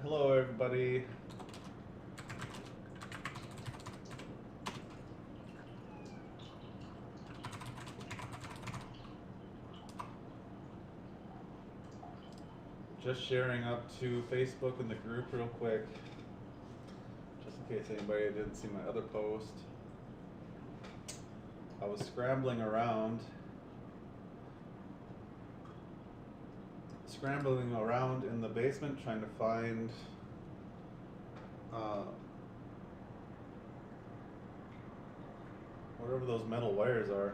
Hello everybody. Just sharing up to Facebook and the group real quick, just in case anybody didn't see my other post. I was scrambling around in the basement trying to find whatever those metal wires are.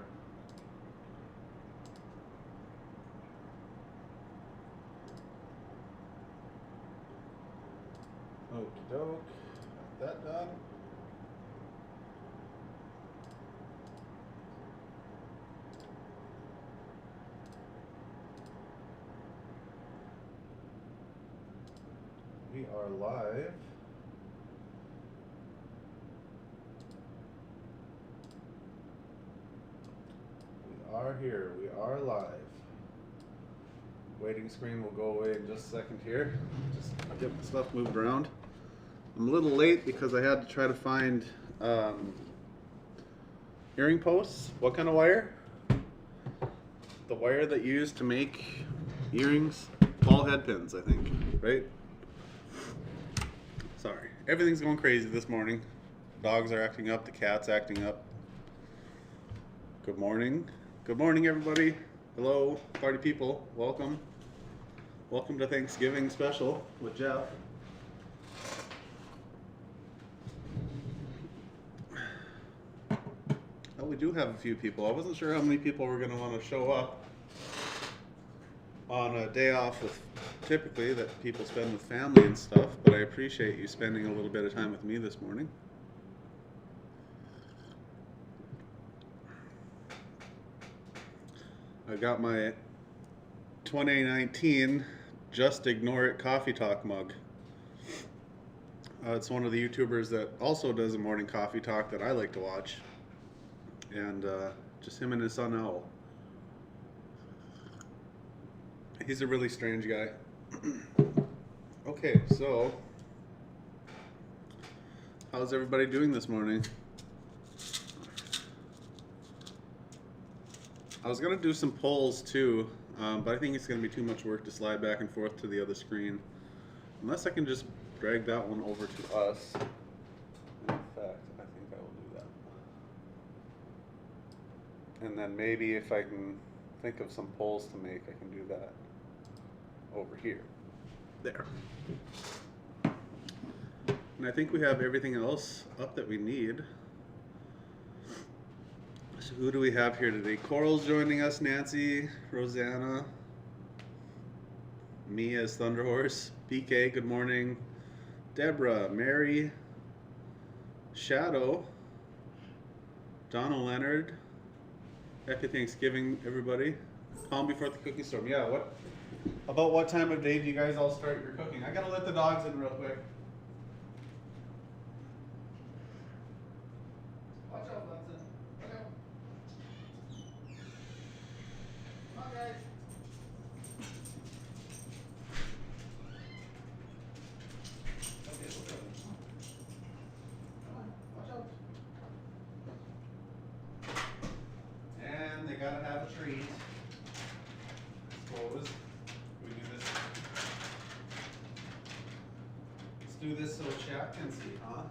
Okie doke, got that done. We are live. We are here. We are live. Waiting screen will go away in just a second here. Just get my stuff moved around. I'm a little late because I had to try to find earring posts. What kind of wire? The wire that you use to make earrings, ball head pins, I think, right? Sorry, everything's going crazy this morning. Dogs are acting up, the cat's acting up. Good morning. Good morning, everybody. Hello, party people. Welcome. Welcome to Thanksgiving special with Jeff. Oh, we do have a few people. I wasn't sure how many people were going to want to show up on a day off with typically that people spend with family and stuff, but I appreciate you spending a little bit of time with me this morning. I got my 2019 Just Ignore It Coffee Talk mug. It's one of the YouTubers that also does a morning coffee talk that I like to watch. And just him and his son Owl. He's a really strange guy. Okay, so how's everybody doing this morning? I was gonna do some polls too, but I think it's gonna be too much work to slide back and forth to the other screen. Unless I can just drag that one over to us. In fact, I think I will do that. And then maybe if I can think of some polls to make, I can do that over here. There. And I think we have everything else up that we need. So who do we have here today? Coral's joining us, Nancy, Rosanna, me as Thunderhorse, PK, good morning, Deborah, Mary, Shadow, Donna Leonard. Happy Thanksgiving, everybody. Calm before the cookie storm. Yeah, about what time of day do you guys all start your cooking? I gotta let the dogs in real quick. Watch out, Bunsen. Look out. Come on, guys. Okay, look out. Come on, watch out. And they gotta have a treat. I suppose. Do this so the chat can see, huh?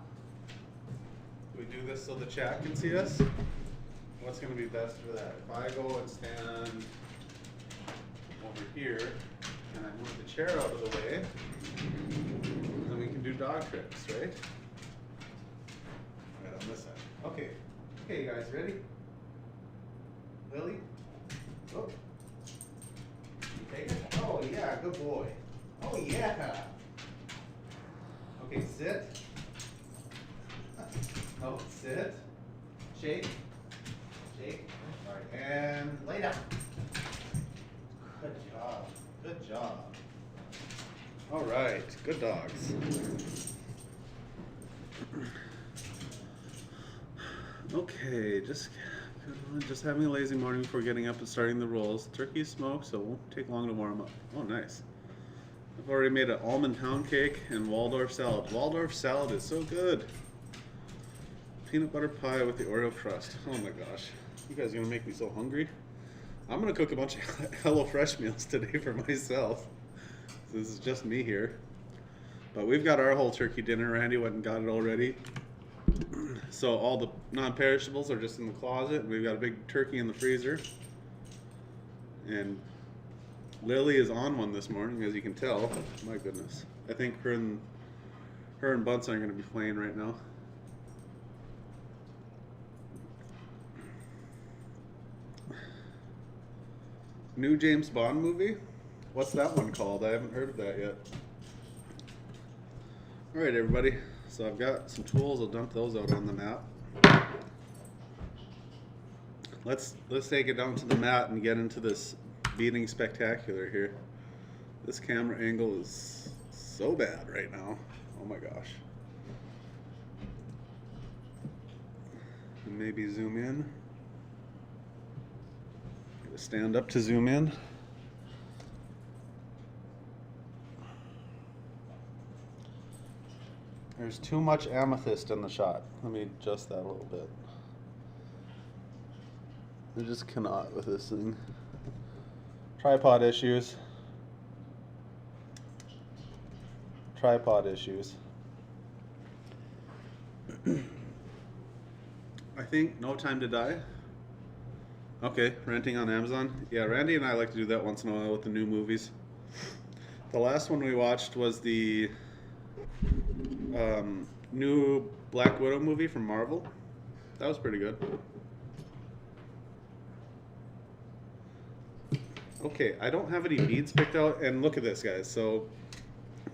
Do we do this so the chat can see us? What's going to be best for that? If I go and stand over here and I move the chair out of the way, then we can do dog tricks, right? Right on this side. Okay. Okay, guys, ready? Lily? Oh. You take it? Oh, yeah, good boy. Oh, yeah. Okay, sit. No, sit. Shake. Shake. All right, and lay down. Good job. Good job. All right, good dogs. Okay, just having a lazy morning before getting up and starting the rolls. Turkey smoked, so it won't take long to warm up. Oh, nice. I've already made an almond pound cake and Waldorf salad. Waldorf salad is so good. Peanut butter pie with the Oreo crust. Oh my gosh. You guys are gonna make me so hungry. I'm gonna cook a bunch of HelloFresh meals today for myself. This is just me here. But we've got our whole turkey dinner. Randy went and got it already. So all the non-perishables are just in the closet. We've got a big turkey in the freezer. And Lily is on one this morning, as you can tell. My goodness. I think her and Bunsen are going to be playing right now. New James Bond movie? What's that one called? I haven't heard of that yet. Alright everybody, so I've got some tools. I'll dump those out on the mat. Let's take it down to the mat and get into this beading spectacular here. This camera angle is so bad right now. Oh my gosh. And maybe zoom in. Stand up to zoom in. There's too much amethyst in the shot. Let me adjust that a little bit. I just cannot with this thing. Tripod issues. Tripod issues. I think No Time to Die. Okay, renting on Amazon. Yeah, Randy and I like to do that once in a while with the new movies. The last one we watched was the new Black Widow movie from Marvel. That was pretty good. Okay, I don't have any beads picked out, and look at this, guys. So,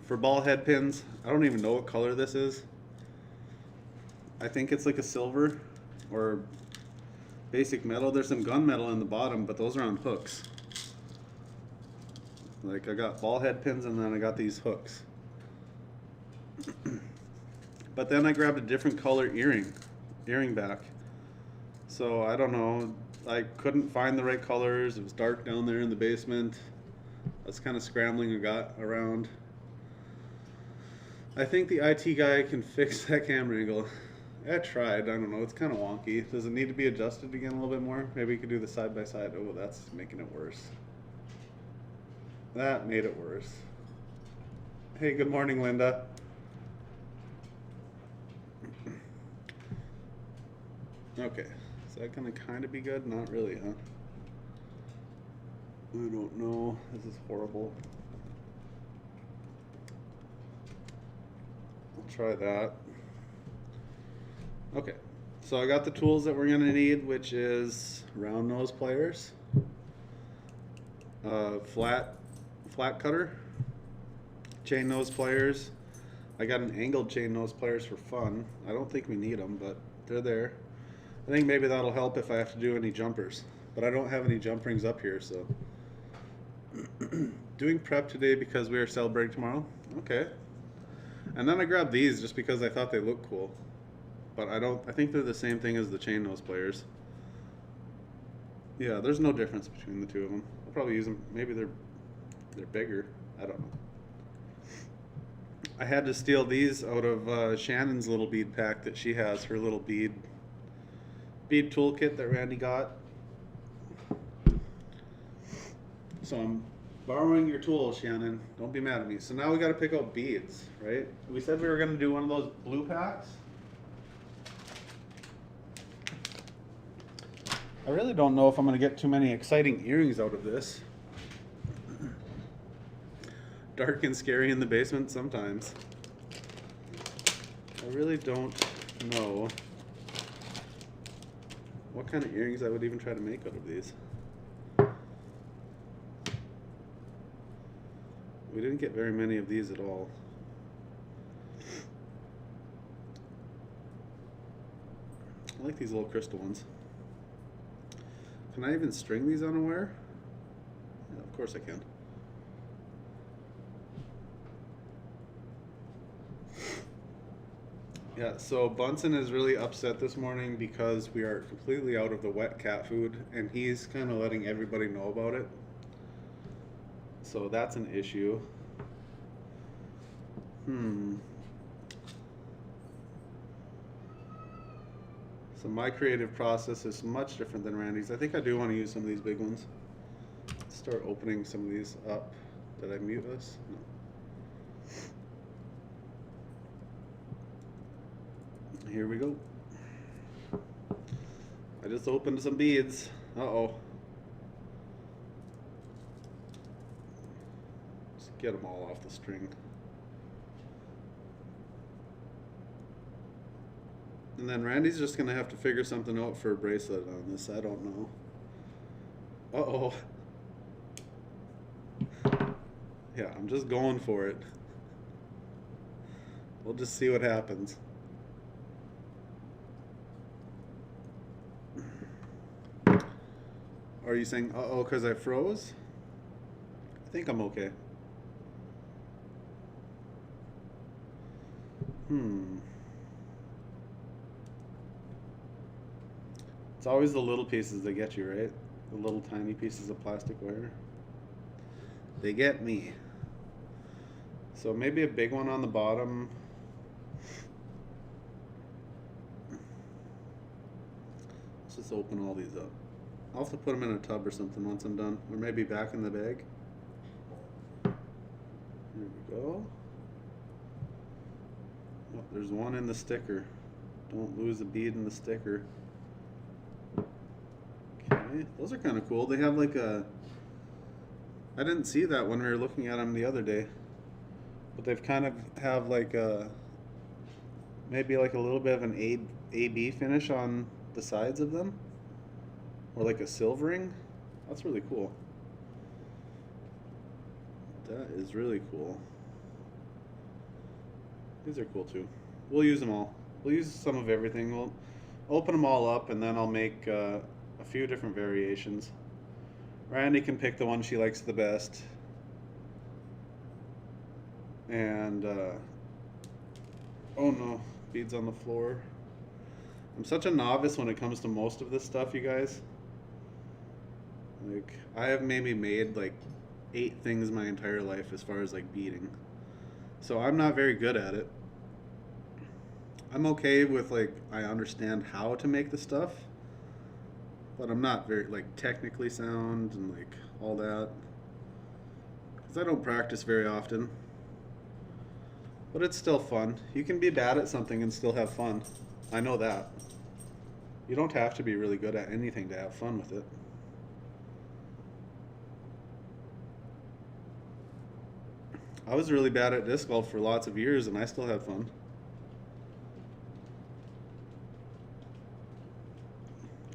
for ball head pins, I don't even know what color this is. I think it's like a silver or basic metal. There's some gunmetal in the bottom, but those are on hooks. Like, I got ball head pins, and then I got these hooks. But then I grabbed a different color earring back. So, I don't know. I couldn't find the right colors. It was dark down there in the basement. I was kind of scrambling and got around. I think the IT guy can fix that camera angle. I tried. I don't know. It's kind of wonky. Does it need to be adjusted again a little bit more? Maybe we could do the side by side. Oh, that's making it worse. That made it worse. Hey, good morning, Linda. Okay. Is that gonna kind of be good? Not really, huh? I don't know. This is horrible. I'll try that. Okay. So I got the tools that we're gonna need, which is round nose pliers, flat cutter, chain nose pliers. I got an angled chain nose pliers for fun. I don't think we need them, but they're there. I think maybe that'll help if I have to do any jumpers, but I don't have any jump rings up here, so. Doing prep today because we are celebrating tomorrow. Okay. And then I grabbed these just because I thought they looked cool, but I think they're the same thing as the chain nose pliers. Yeah, there's no difference between the two of them. I'll probably use them. Maybe they're bigger. I don't know. I had to steal these out of Shannon's little bead pack that she has, her little bead toolkit that Randy got. So I'm borrowing your tools, Shannon. Don't be mad at me. So now we got to pick out beads, right? We said we were going to do one of those blue packs. I really don't know if I'm going to get too many exciting earrings out of this. Dark and scary in the basement sometimes. I really don't know what kind of earrings I would even try to make out of these. We didn't get very many of these at all. I like these little crystal ones. Can I even string these on a wire? Yeah, of course I can. Yeah, so Bunsen is really upset this morning because we are completely out of the wet cat food, and he's kind of letting everybody know about it. So that's an issue. So my creative process is much different than Randy's. I think I do want to use some of these big ones. Start opening some of these up. Did I mute us? No. Here we go. I just opened some beads. Uh-oh. Just get them all off the string. And then Randy's just gonna have to figure something out for a bracelet on this. I don't know. Uh-oh. Yeah, I'm just going for it. We'll just see what happens. Are you saying uh-oh because I froze? I think I'm okay. It's always the little pieces that get you, right? The little tiny pieces of plastic wire. They get me. So maybe a big one on the bottom. Let's just open all these up. I'll have to put them in a tub or something once I'm done. Or maybe back in the bag. Here we go. Oh, there's one in the sticker. Don't lose a bead in the sticker. Okay, those are kind of cool. They have like a... I didn't see that when we were looking at them the other day. But they've kind of have like a... maybe like a little bit of an AB finish on the sides of them. Or like a silvering. That's really cool. That is really cool. These are cool too. We'll use them all. We'll use some of everything. We'll open them all up and then I'll make a few different variations. Randy can pick the one she likes the best. And, oh no, beads on the floor. I'm such a novice when it comes to most of this stuff, you guys. Like, I have maybe made like 8 things my entire life as far as like beading. So I'm not very good at it. I'm okay with like, I understand how to make the stuff, but I'm not very like technically sound and like all that. Because I don't practice very often. But it's still fun. You can be bad at something and still have fun. I know that. You don't have to be really good at anything to have fun with it. I was really bad at disc golf for lots of years and I still have fun.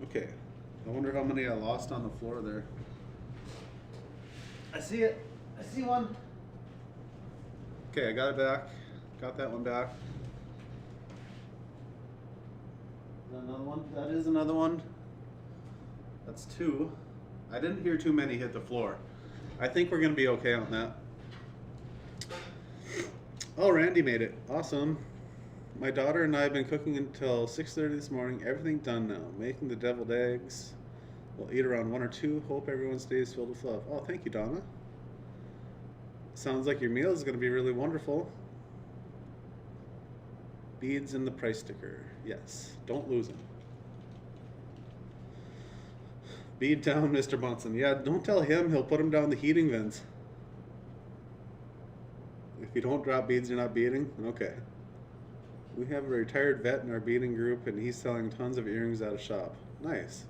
Okay, I wonder how many I lost on the floor there. I see it. I see one. Okay, I got it back. Got that one back. Is that another one? That is another one. That's 2. I didn't hear too many hit the floor. I think we're gonna be okay on that. Oh, Randy made it. Awesome. My daughter and I have been cooking until 6:30 this morning. Everything done now. Making the deviled eggs. We'll eat around 1 or 2. Hope everyone stays filled with love. Oh, thank you, Donna. Sounds like your meal is going to be really wonderful. Beads in the price sticker. Yes. Don't lose them. Bead down, Mr. Bunsen. Yeah, don't tell him. He'll put them down the heating vents. If you don't drop beads, you're not beading? Okay. We have a retired vet in our beading group, and he's selling tons of earrings at a shop. Nice.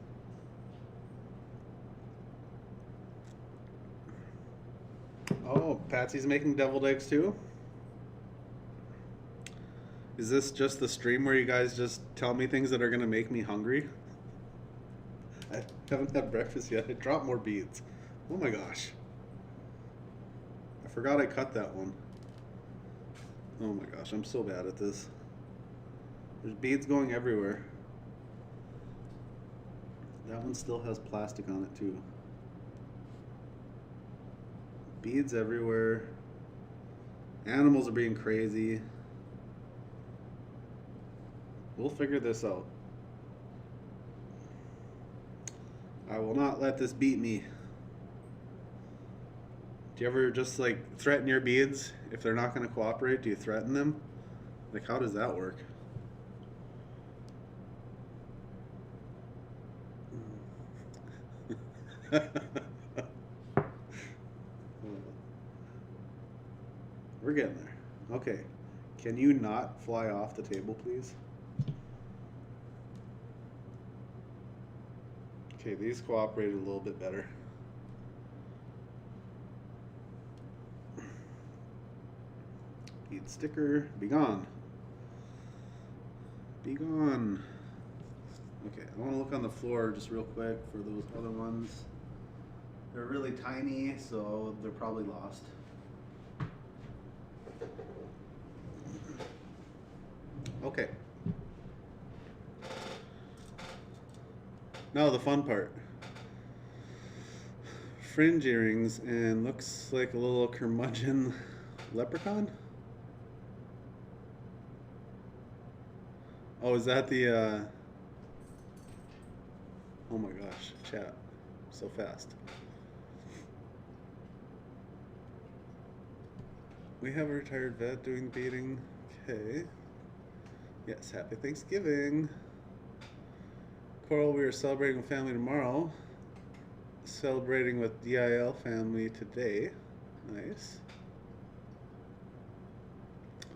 Oh, Patsy's making deviled eggs too? Is this just the stream where you guys just tell me things that are going to make me hungry? I haven't had breakfast yet. I dropped more beads. Oh my gosh. I forgot I cut that one. Oh my gosh, I'm so bad at this. There's beads going everywhere. That one still has plastic on it too. Beads everywhere. Animals are being crazy. We'll figure this out. I will not let this beat me. Do you ever just like threaten your beads if they're not going to cooperate? Do you threaten them? Like, how does that work? We're getting there. Okay. Can you not fly off the table, please? Okay, these cooperated a little bit better. Bead sticker, be gone. Be gone. Okay, I want to look on the floor just real quick for those other ones. They're really tiny, so they're probably lost. Okay. Now the fun part. Fringe earrings and looks like a little curmudgeon leprechaun. Oh, is that the oh my gosh, chat. So fast. We have a retired vet doing beading. Okay. Yes, happy Thanksgiving. Coral, we are celebrating with family tomorrow. Celebrating with DIL family today. Nice.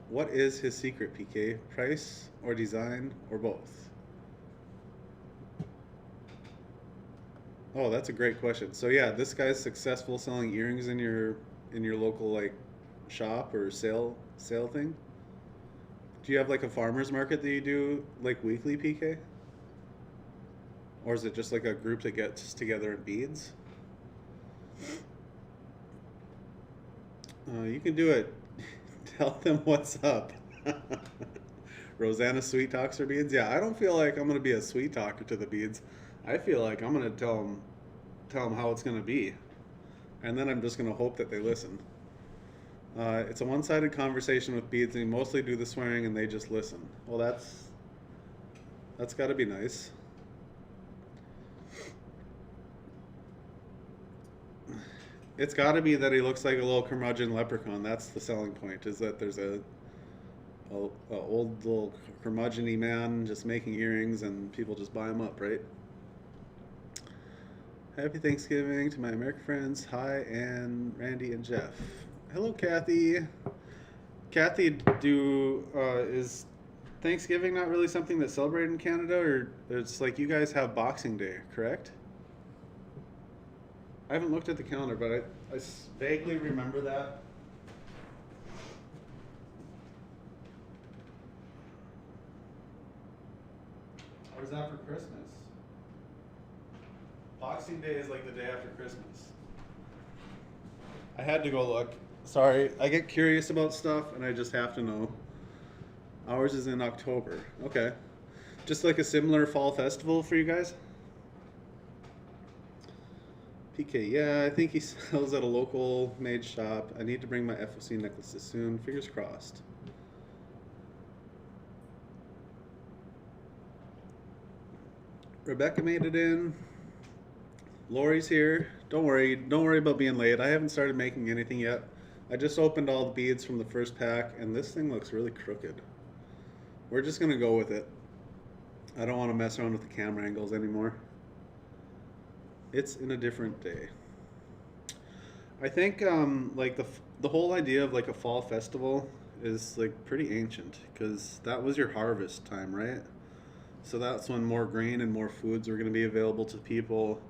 What is his secret, PK? Price or design or both? Oh, that's a great question. So yeah, this guy's successful selling earrings in your local like shop or sale thing. Do you have like a farmer's market that you do like weekly, PK? Or is it just like a group that gets together and beads? You can do it. Tell them what's up. Rosanna sweet talks her beads. Yeah, I don't feel like I'm going to be a sweet talker to the beads. I feel like I'm going to tell them how it's going to be. And then I'm just going to hope that they listen. It's a one-sided conversation with beads, and you mostly do the swearing and they just listen. Well, that's got to be nice. It's got to be that he looks like a little curmudgeon leprechaun. That's the selling point, is that there's a old little curmudgeon-y man just making earrings and people just buy them up, right? Happy Thanksgiving to my American friends. Hi, and Randy and Jeff. Hello, Kathy. Kathy, is Thanksgiving not really something that's celebrated in Canada, or it's like you guys have Boxing Day, correct? I haven't looked at the calendar, but I vaguely remember that. Or is that for Christmas? Boxing Day is like the day after Christmas. I had to go look. Sorry, I get curious about stuff and I just have to know. Ours is in October. Okay. Just like a similar fall festival for you guys? PK, yeah, I think he sells at a local made shop. I need to bring my FOC necklaces soon. Fingers crossed. Rebecca made it in. Lori's here. Don't worry about being late. I haven't started making anything yet. I just opened all the beads from the first pack, and this thing looks really crooked. We're just gonna go with it. I don't want to mess around with the camera angles anymore. It's in a different day. I think like the whole idea of like a fall festival is like pretty ancient, because that was your harvest time, right? So that's when more grain and more foods were going to be available to people.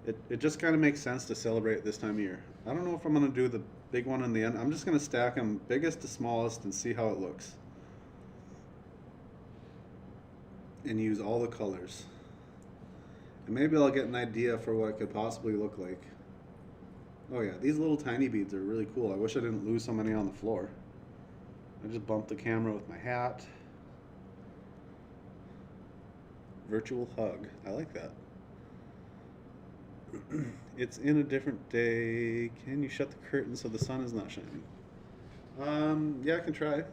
It just kind of makes sense to celebrate this time of year. I don't know if I'm going to do the big one in the end. I'm just going to stack them biggest to smallest and see how it looks. And use all the colors. And maybe I'll get an idea for what it could possibly look like. Oh yeah, these little tiny beads are really cool. I wish I didn't lose so many on the floor. I just bumped the camera with my hat. Virtual hug. I like that. It's in a different day. Can you shut the curtain so the sun is not shining? Yeah, I can try.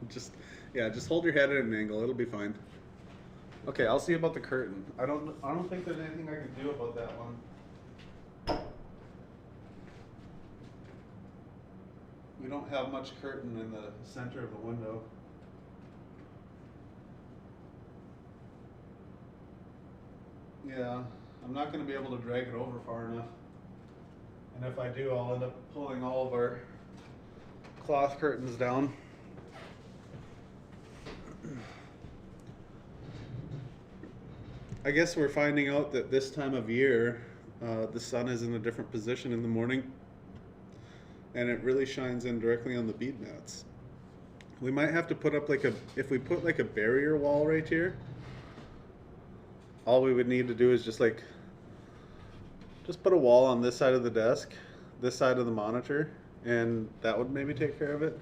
just hold your head at an angle. It'll be fine. Okay, I'll see about the curtain. I don't think there's anything I can do about that one. We don't have much curtain in the center of the window. Yeah, I'm not going to be able to drag it over far enough. And if I do, I'll end up pulling all of our cloth curtains down. I guess we're finding out that this time of year, the sun is in a different position in the morning, and it really shines in directly on the bead mats. We might have to put up if we put like a barrier wall right here, all we would need to do is just put a wall on this side of the desk, this side of the monitor, and that would maybe take care of it.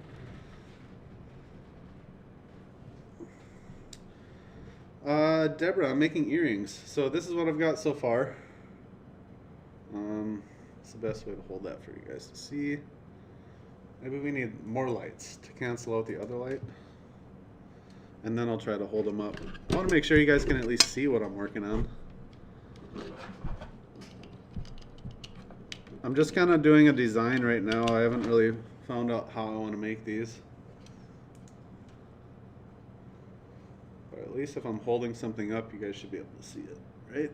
Deborah, I'm making earrings. So this is what I've got so far. It's the best way to hold that for you guys to see. Maybe we need more lights to cancel out the other light. And then I'll try to hold them up. I want to make sure you guys can at least see what I'm working on. I'm just kind of doing a design right now. I haven't really found out how I want to make these. But at least if I'm holding something up, you guys should be able to see it, right?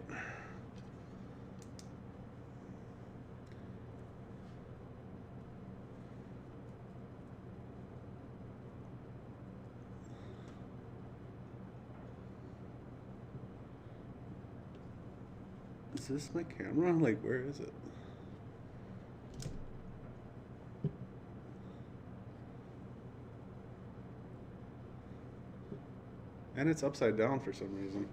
Is this my camera? Like, where is it? And it's upside down for some reason.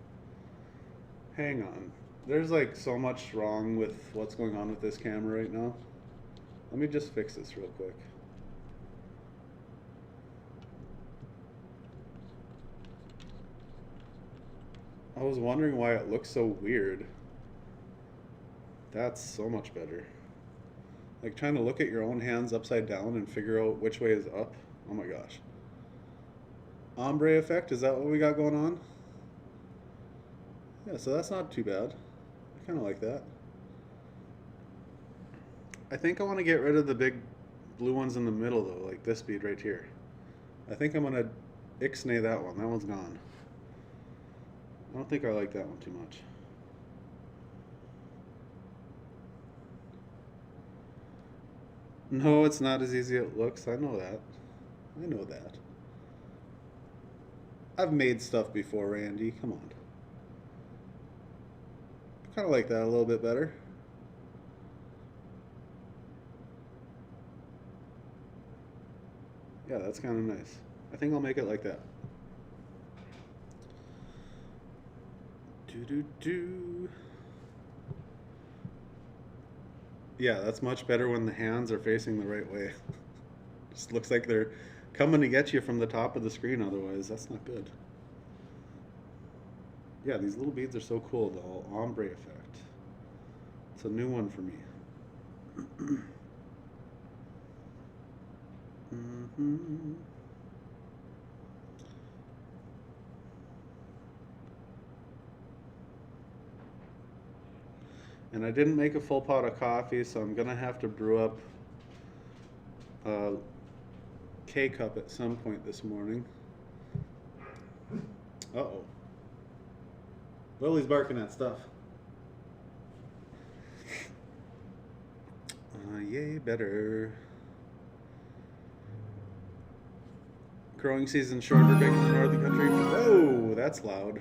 Hang on. There's like so much wrong with what's going on with this camera right now. Let me just fix this real quick. I was wondering why it looks so weird. That's so much better. Like trying to look at your own hands upside down and figure out which way is up. Oh my gosh. Ombre effect, is that what we got going on? Yeah, so that's not too bad. I kind of like that. I think I want to get rid of the big blue ones in the middle though, like this bead right here. I think I'm going to ixnay that one. That one's gone. I don't think I like that one too much. No, it's not as easy as it looks. I know that. I know that. I've made stuff before, Randy. Come on. I kind of like that a little bit better. Yeah, that's kind of nice. I think I'll make it like that. Do-do-do. Yeah, that's much better when the hands are facing the right way. Just looks like they're coming to get you from the top of the screen, otherwise that's not good. Yeah, these little beads are so cool, the whole ombre effect. It's a new one for me. Mm-hmm. And I didn't make a full pot of coffee, so I'm gonna have to brew up a K-cup at some point this morning. Uh-oh. Lily's barking at stuff. Yay, better. Growing season shorter, big in the northern country. Whoa, that's loud.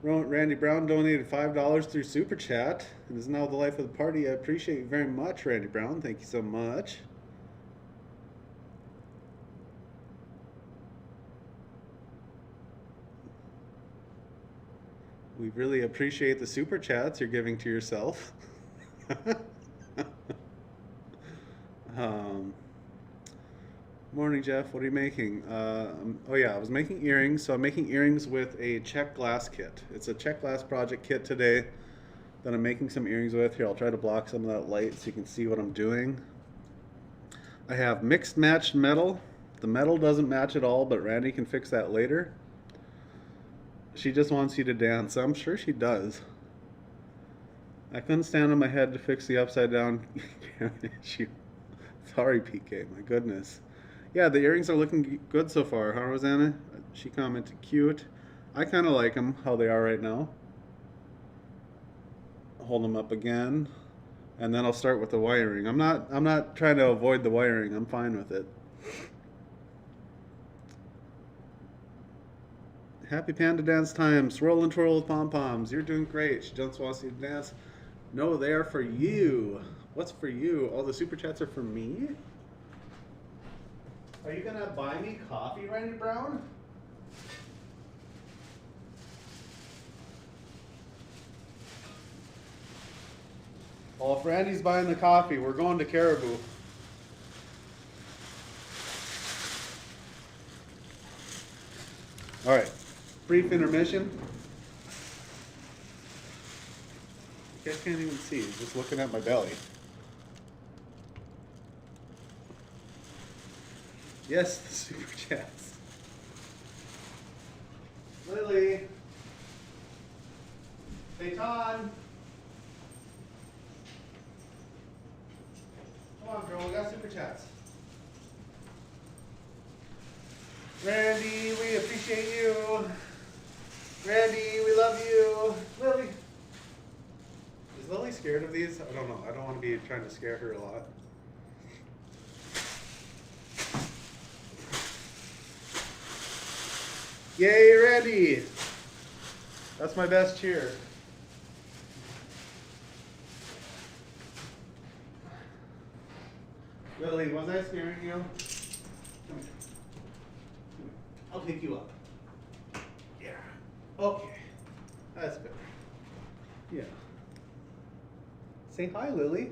Randy Brown donated $5 through Super Chat. It is now the life of the party. I appreciate you very much, Randy Brown. Thank you so much. We really appreciate the Super Chats you're giving to yourself. Morning, Jeff. What are you making? Oh yeah, I was making earrings. So I'm making earrings with a check glass kit. It's a check glass project kit today that I'm making some earrings with. Here, I'll try to block some of that light so you can see what I'm doing. I have mixed matched metal. The metal doesn't match at all, but Randy can fix that later. She just wants you to dance. I'm sure she does. I couldn't stand on my head to fix the upside down issue. Sorry, PK. My goodness. Yeah, the earrings are looking good so far, huh, Rosanna? She commented cute. I kind of like them how they are right now. Hold them up again, and then I'll start with the wiring. I'm not trying to avoid the wiring. I'm fine with it. Happy Panda Dance time. Swirl and twirl with pom-poms. You're doing great. She just wants you to dance. No, they are for you. What's for you? All the super chats are for me? Are you gonna buy me coffee, Randy Brown? Well, if Randy's buying the coffee, we're going to Caribou. All right, brief intermission. You guys can't even see, just looking at my belly. Yes, the super chats. Lily. Peyton. Come on, girl, we got super chats. Randy, we appreciate you. Randy, we love you. Lily. Is Lily scared of these? I don't know. I don't want to be trying to scare her a lot. Yay, Randy! That's my best cheer. Lily, was I scaring you? Come here. I'll pick you up. Yeah. Okay. That's better. Yeah. Say hi, Lily.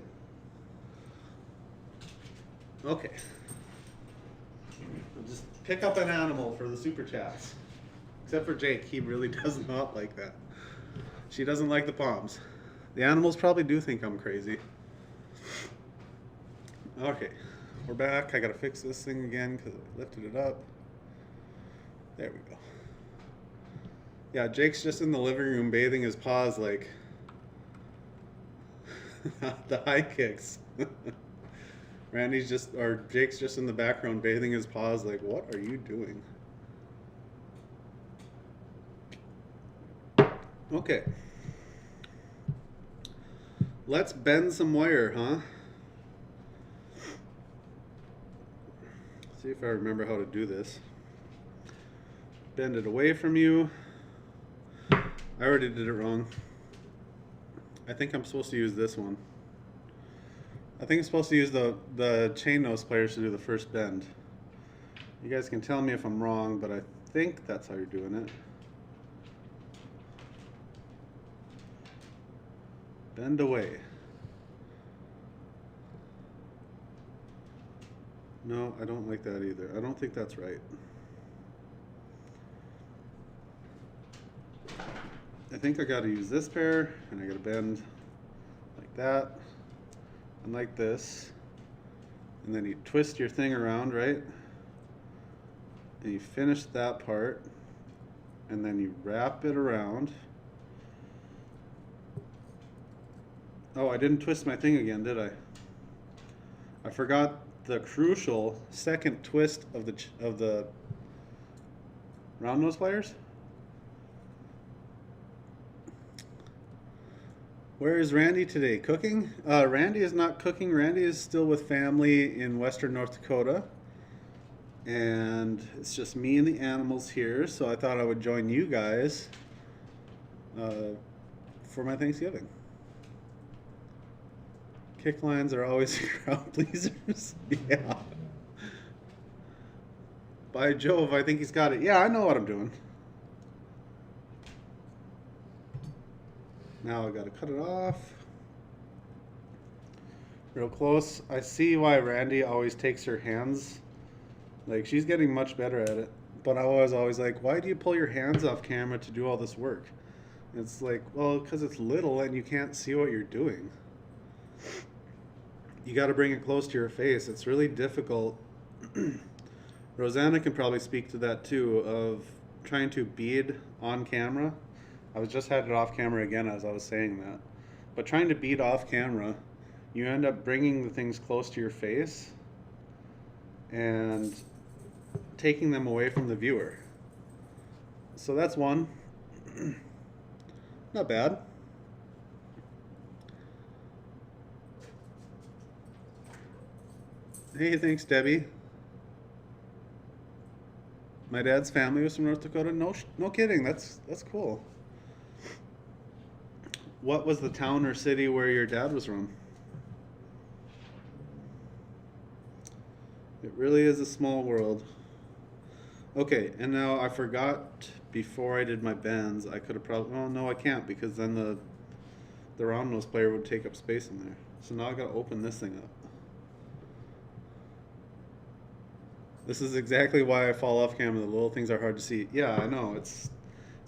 Okay. I'll just pick up an animal for the super chats. Except for Jake, he really does not like that. She doesn't like the palms. The animals probably do think I'm crazy. Okay, we're back. I gotta fix this thing again because I lifted it up. There we go. Yeah, Jake's just in the living room bathing his paws like the high kicks. Jake's just in the background bathing his paws like, what are you doing? Okay. Let's bend some wire, huh? See if I remember how to do this. Bend it away from you. I already did it wrong. I think I'm supposed to use this one. I think I'm supposed to use the chain nose pliers to do the first bend. You guys can tell me if I'm wrong, but I think that's how you're doing it. Bend away. No, I don't like that either. I don't think that's right. I think I gotta use this pair, and I gotta bend like that, and like this. And then you twist your thing around, right? And you finish that part, and then you wrap it around. Oh, I didn't twist my thing again, did I? I forgot the crucial second twist of the round nose pliers. Where is Randy today? Cooking? Randy is not cooking. Randy is still with family in western North Dakota. And it's just me and the animals here, so I thought I would join you guys for my Thanksgiving. Kick lines are always crowd pleasers. Yeah. By Jove, I think he's got it. Yeah, I know what I'm doing. Now I gotta cut it off. Real close. I see why Randy always takes her hands. Like, she's getting much better at it. But I was always like, why do you pull your hands off camera to do all this work? And it's like, well, because it's little and you can't see what you're doing. You got to bring it close to your face. It's really difficult. Rosanna can probably speak to that too, of trying to bead on camera, I was just had it off camera again as I was saying that, but trying to bead off camera, you end up bringing the things close to your face and taking them away from the viewer. So that's one. Not bad. Hey, thanks, Debbie. My dad's family was from North Dakota. No kidding. That's cool. What was the town or city where your dad was from? It really is a small world. Okay, and now I forgot before I did my bends, I could have probably, well, no, I can't because then the round nose player would take up space in there. So now I gotta open this thing up. This is exactly why I fall off camera. The little things are hard to see. Yeah, I know. It's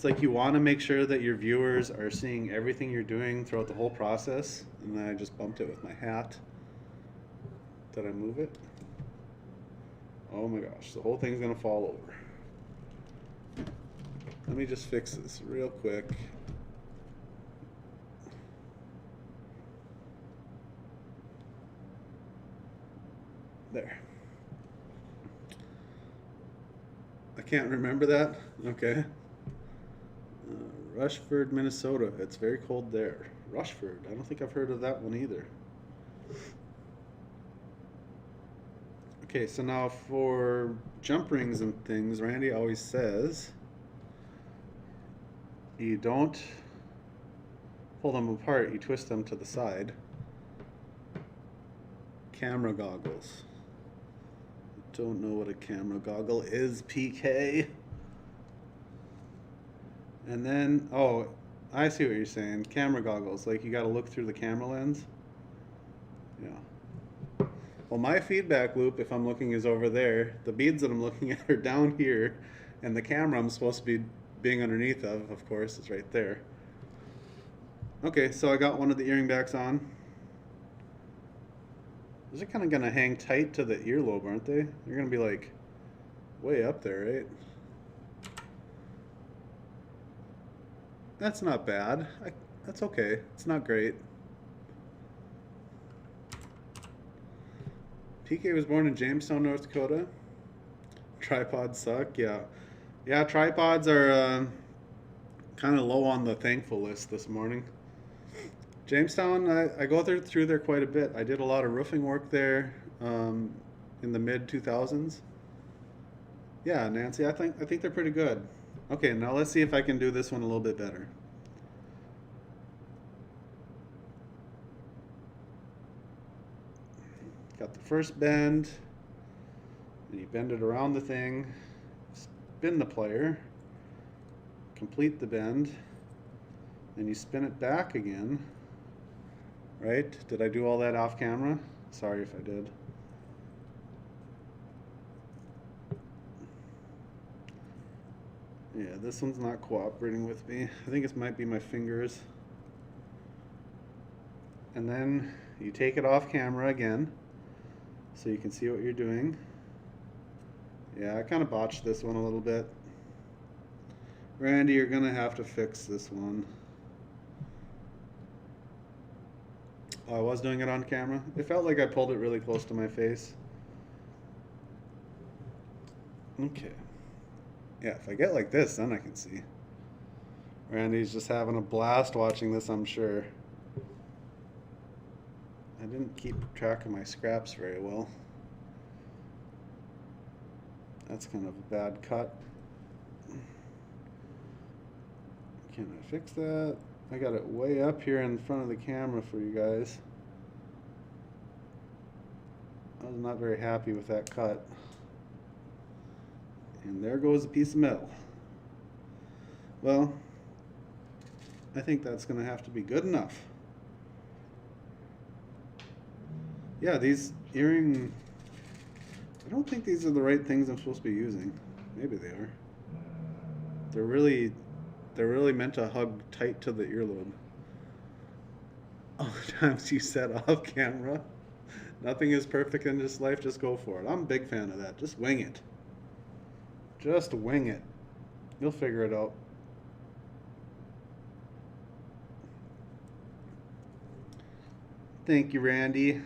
like you want to make sure that your viewers are seeing everything you're doing throughout the whole process. And then I just bumped it with my hat. Did I move it? Oh my gosh, the whole thing's gonna fall over. Let me just fix this real quick. There. I can't remember that. Okay. Rushford, Minnesota. It's very cold there. Rushford. I don't think I've heard of that one either. Okay, so now for jump rings and things, Randy always says you don't pull them apart, you twist them to the side. Camera goggles. Don't know what a camera goggle is, PK. And then, oh, I see what you're saying. Camera goggles, like you gotta look through the camera lens. Yeah. Well, my feedback loop, if I'm looking, is over there. The beads that I'm looking at are down here, and the camera I'm supposed to be being underneath of course, is right there. Okay, so I got one of the earring backs on. Those are kind of gonna hang tight to the earlobe, aren't they? They're gonna be like way up there, right? That's not bad. That's okay. It's not great. PK was born in Jamestown, North Dakota. Tripods suck, yeah. Yeah, tripods are kind of low on the thankful list this morning. Jamestown, I go through there quite a bit. I did a lot of roofing work there in the mid 2000s. Yeah, Nancy, I think they're pretty good. Okay, now let's see if I can do this one a little bit better. Got the first bend, and you bend it around the thing, spin the player, complete the bend, and you spin it back again. Right? Did I do all that off camera? Sorry if I did. Yeah, this one's not cooperating with me. I think it might be my fingers. And then you take it off camera again so you can see what you're doing. Yeah, I kind of botched this one a little bit. Randy, you're gonna have to fix this one. Oh, I was doing it on camera. It felt like I pulled it really close to my face. Okay. Yeah, if I get like this, then I can see. Randy's just having a blast watching this, I'm sure. I didn't keep track of my scraps very well. That's kind of a bad cut. Can I fix that? I got it way up here in front of the camera for you guys. I was not very happy with that cut. And there goes a piece of metal. Well, I think that's going to have to be good enough. Yeah, these earring, I don't think these are the right things I'm supposed to be using. Maybe they are. They're really meant to hug tight to the earlobe. All the times you said off camera, nothing is perfect in this life, just go for it. I'm a big fan of that. Just wing it. Just wing it. You'll figure it out. Thank you, Randy.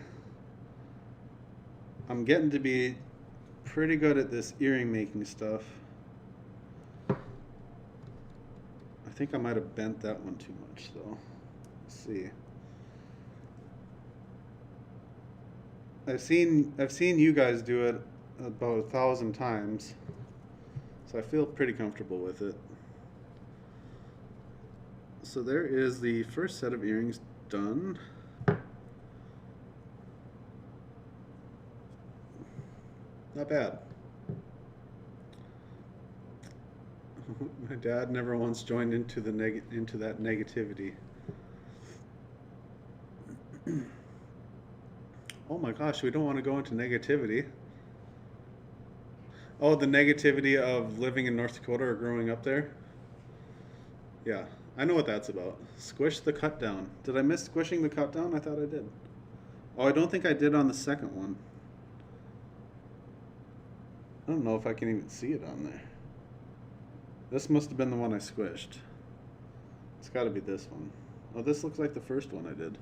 I'm getting to be pretty good at this earring making stuff. I think I might have bent that one too much though. Let's see. I've seen you guys do it about 1,000 times, so I feel pretty comfortable with it. So there is the first set of earrings done. Not bad. My dad never once joined into the into that negativity. Oh my gosh, we don't want to go into negativity. Oh, the negativity of living in North Dakota or growing up there? Yeah, I know what that's about. Squish the cut down. Did I miss squishing the cut down? I thought I did. Oh, I don't think I did on the second one. I don't know if I can even see it on there. This must have been the one I squished. It's got to be this one. Oh, this looks like the first one I did.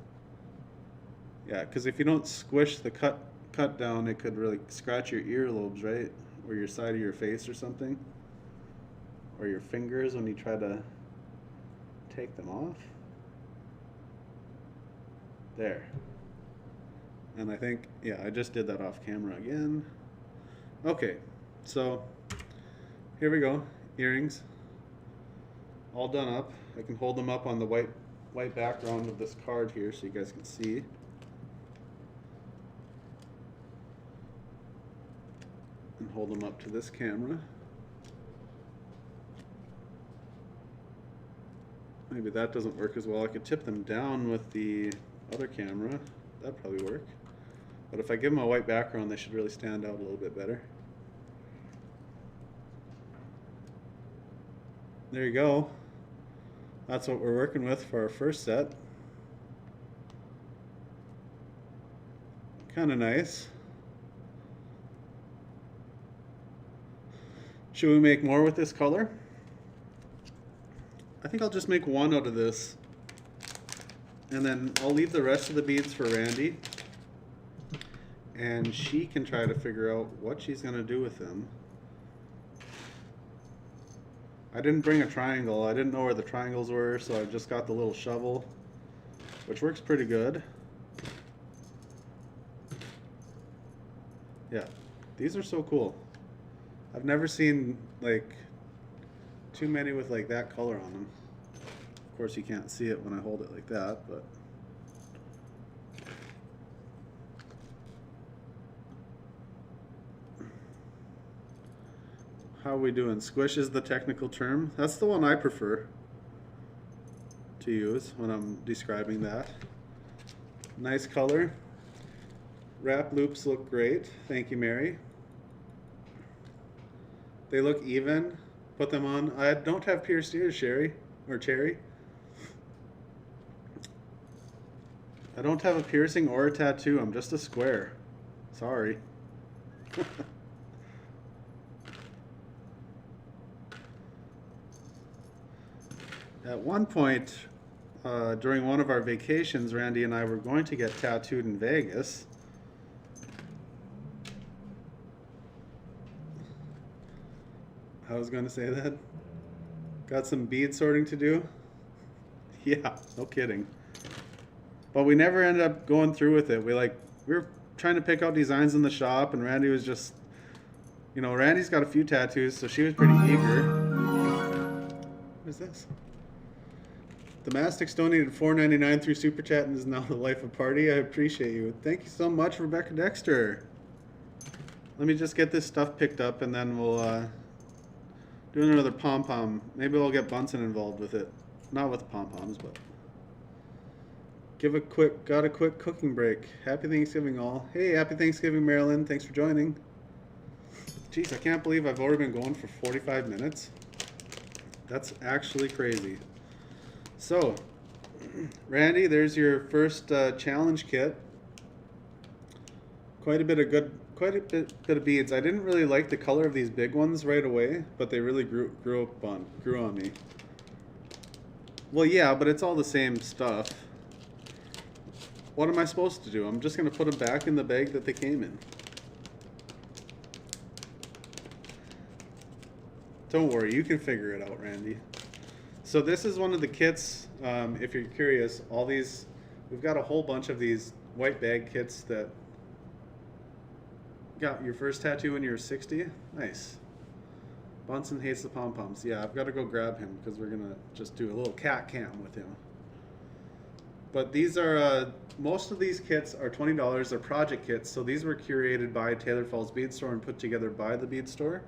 Yeah, because if you don't squish the cut down, it could really scratch your earlobes, right? Or your side of your face or something. Or your fingers when you try to take them off. There. And I think, yeah, I just did that off camera again. Okay, so here we go. Earrings. All done up. I can hold them up on the white background of this card here so you guys can see. And hold them up to this camera. Maybe that doesn't work as well. I could tip them down with the other camera. That'd probably work. But if I give them a white background, they should really stand out a little bit better. There you go. That's what we're working with for our first set. Kind of nice. Should we make more with this color? I think I'll just make one out of this. And then I'll leave the rest of the beads for Randy. And she can try to figure out what she's going to do with them. I didn't bring a triangle. I didn't know where the triangles were, so I just got the little shovel, which works pretty good. Yeah, these are so cool. I've never seen like too many with like that color on them. Of course you can't see it when I hold it like that, but how are we doing? Squish is the technical term. That's the one I prefer to use when I'm describing that. Nice color. Wrap loops look great. Thank you, Mary. They look even. Put them on. I don't have pierced ears, Sherry, or Cherry. I don't have a piercing or a tattoo. I'm just a square. Sorry. At one point, during one of our vacations, Randy and I were going to get tattooed in Vegas. I was going to say that. Got some bead sorting to do. Yeah, no kidding. But we never ended up going through with it. We were trying to pick out designs in the shop, and Randy was just, you know, Randy's got a few tattoos, so she was pretty eager. What is this? The Mastics donated $4.99 through Super Chat and is now the life of party. I appreciate you. Thank you so much, Rebecca Dexter. Let me just get this stuff picked up and then we'll do another pom-pom. Maybe we'll get Bunsen involved with it. Not with pom-poms, but got a quick cooking break. Happy Thanksgiving all. Hey, happy Thanksgiving, Marilyn. Thanks for joining. Jeez, I can't believe I've already been going for 45 minutes. That's actually crazy. So, Randy, there's your first challenge kit. Quite a bit of quite a bit of beads. I didn't really like the color of these big ones right away, but they really grew on me. Well, yeah, but it's all the same stuff. What am I supposed to do? I'm just going to put them back in the bag that they came in. Don't worry, you can figure it out, Randy. So this is one of the kits, if you're curious. All these, we've got a whole bunch of these white bag kits that got your first tattoo when you were 60. Nice. Bunsen hates the pom-poms. Yeah, I've got to go grab him because we're going to just do a little cat cam with him. But these are, most of these kits are $20. They're project kits. So these were curated by Taylor Falls Bead Store and put together by the Bead Store.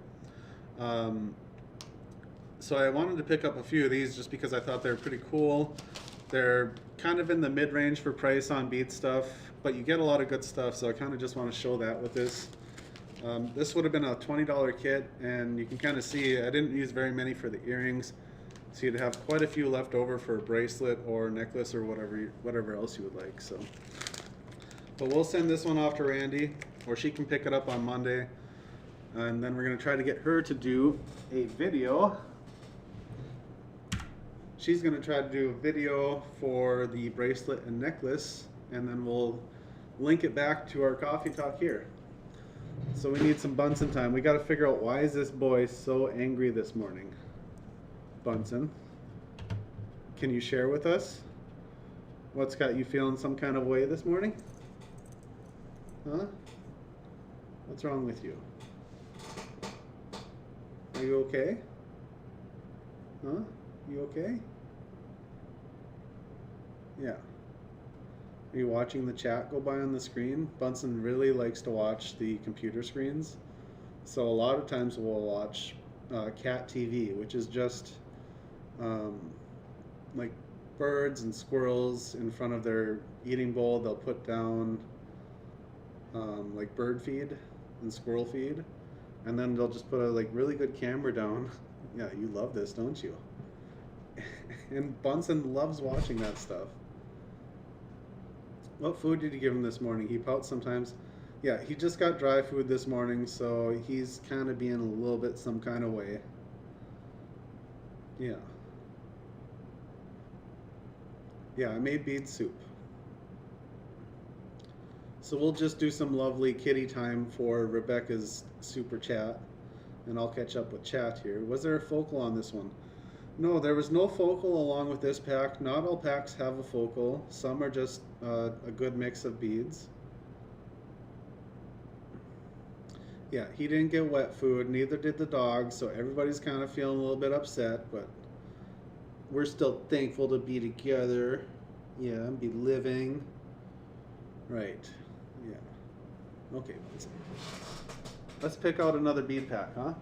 So I wanted to pick up a few of these just because I thought they were pretty cool. They're kind of in the mid-range for price on bead stuff, but you get a lot of good stuff, so I kind of just want to show that with this. This would have been a $20 kit, and you can kind of see I didn't use very many for the earrings, so you'd have quite a few left over for a bracelet or necklace or whatever else you would like. So, but we'll send this one off to Randy, or she can pick it up on Monday, and then we're going to try to get her to do a video. She's going to try to do a video for the bracelet and necklace, and then we'll link it back to our coffee talk here. So we need some Bunsen time. We got to figure out, why is this boy so angry this morning? Bunsen, can you share with us what's got you feeling some kind of way this morning? Huh? What's wrong with you? Are you okay? Huh? You okay? Yeah. Are you watching the chat go by on the screen? Bunsen really likes to watch the computer screens. So a lot of times we'll watch cat TV, which is just like birds and squirrels in front of their eating bowl. They'll put down like bird feed and squirrel feed, and then they'll just put a like really good camera down. Yeah, you love this, don't you? And Bunsen loves watching that stuff. What food did you give him this morning? He pouts sometimes. Yeah, he just got dry food this morning, so he's kind of being a little bit some kind of way. Yeah. Yeah, I made bead soup. So we'll just do some lovely kitty time for Rebecca's super chat, and I'll catch up with chat here. Was there a focal on this one? No, there was no focal along with this pack. Not all packs have a focal. Some are just a good mix of beads. Yeah, he didn't get wet food, neither did the dog, so everybody's kind of feeling a little bit upset, but we're still thankful to be together. Yeah, and be living. Right, yeah. Okay, let's pick out another bead pack, huh?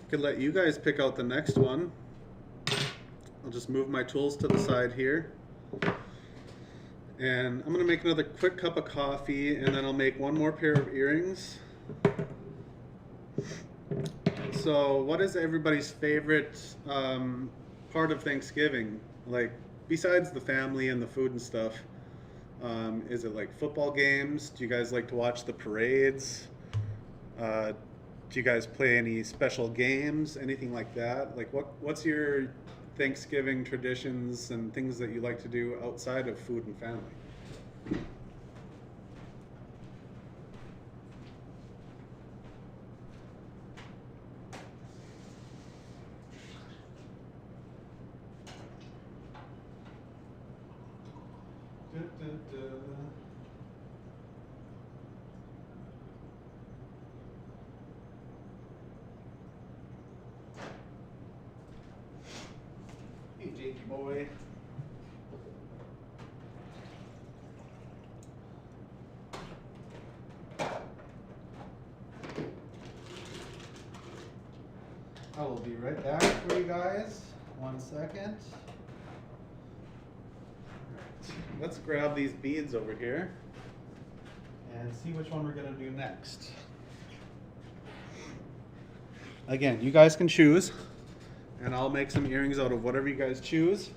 Could let you guys pick out the next one. I'll just move my tools to the side here. And I'm going to make another quick cup of coffee, and then I'll make one more pair of earrings. So what is everybody's favorite part of Thanksgiving? Like, besides the family and the food and stuff, is it like football games? Do you guys like to watch the parades? Do you guys play any special games, anything like that? Like, what's your Thanksgiving traditions and things that you like to do outside of food and family? Hey, Jakey boy. I will be right back for you guys. 1 second. Let's grab these beads over here and see which one we're going to do next. Again, you guys can choose, and I'll make some earrings out of whatever you guys choose.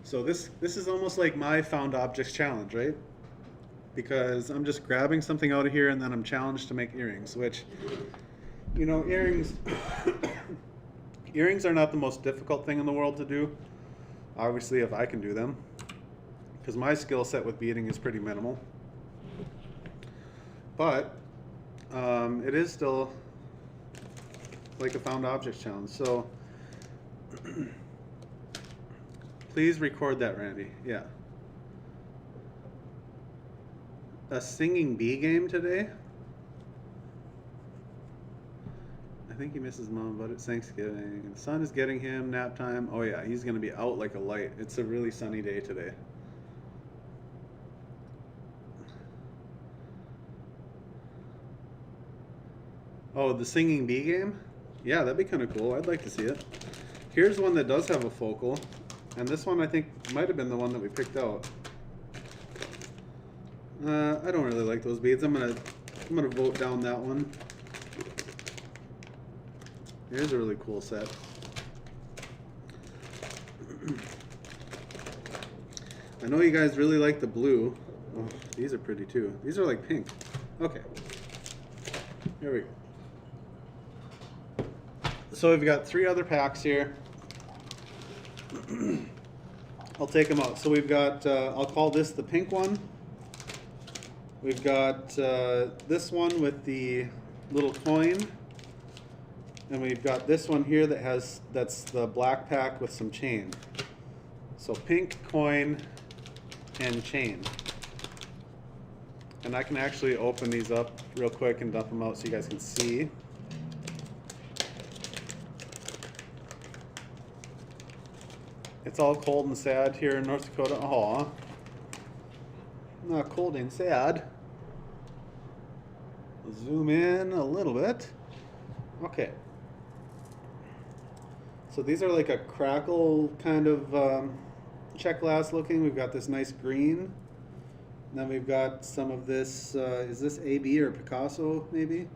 So this is almost like my found objects challenge, right? because I'm just grabbing something out of here and then I'm challenged to make earrings, which, you know, earrings earrings are not the most difficult thing in the world to do, obviously, if I can do them, because my skill set with beading is pretty minimal. But it is still like a found objects challenge. So please record that, Randy. Yeah. A singing bee game today? I think he misses mom, but it's Thanksgiving. The sun is getting him, nap time. Oh yeah, he's gonna be out like a light. It's a really sunny day today. Oh, the singing bee game? Yeah, that'd be kind of cool. I'd like to see it. Here's one that does have a focal, and this one I think might have been the one that we picked out. I don't really like those beads. I'm gonna vote down that one. Here's a really cool set. I know you guys really like the blue. Oh, these are pretty too. These are like pink. Okay. Here we go. So we've got 3 other packs here. I'll take them out. So we've got, I'll call this the pink one. We've got this one with the little coin. And we've got this one here that has, that's the black pack with some chain. So pink, coin, and chain. And I can actually open these up real quick and dump them out so you guys can see. It's all cold and sad here in North Dakota. Aw. Not cold and sad. Zoom in a little bit. Okay. So these are like a crackle kind of check glass looking. We've got this nice green. And then we've got some of this, is this AB or Picasso maybe?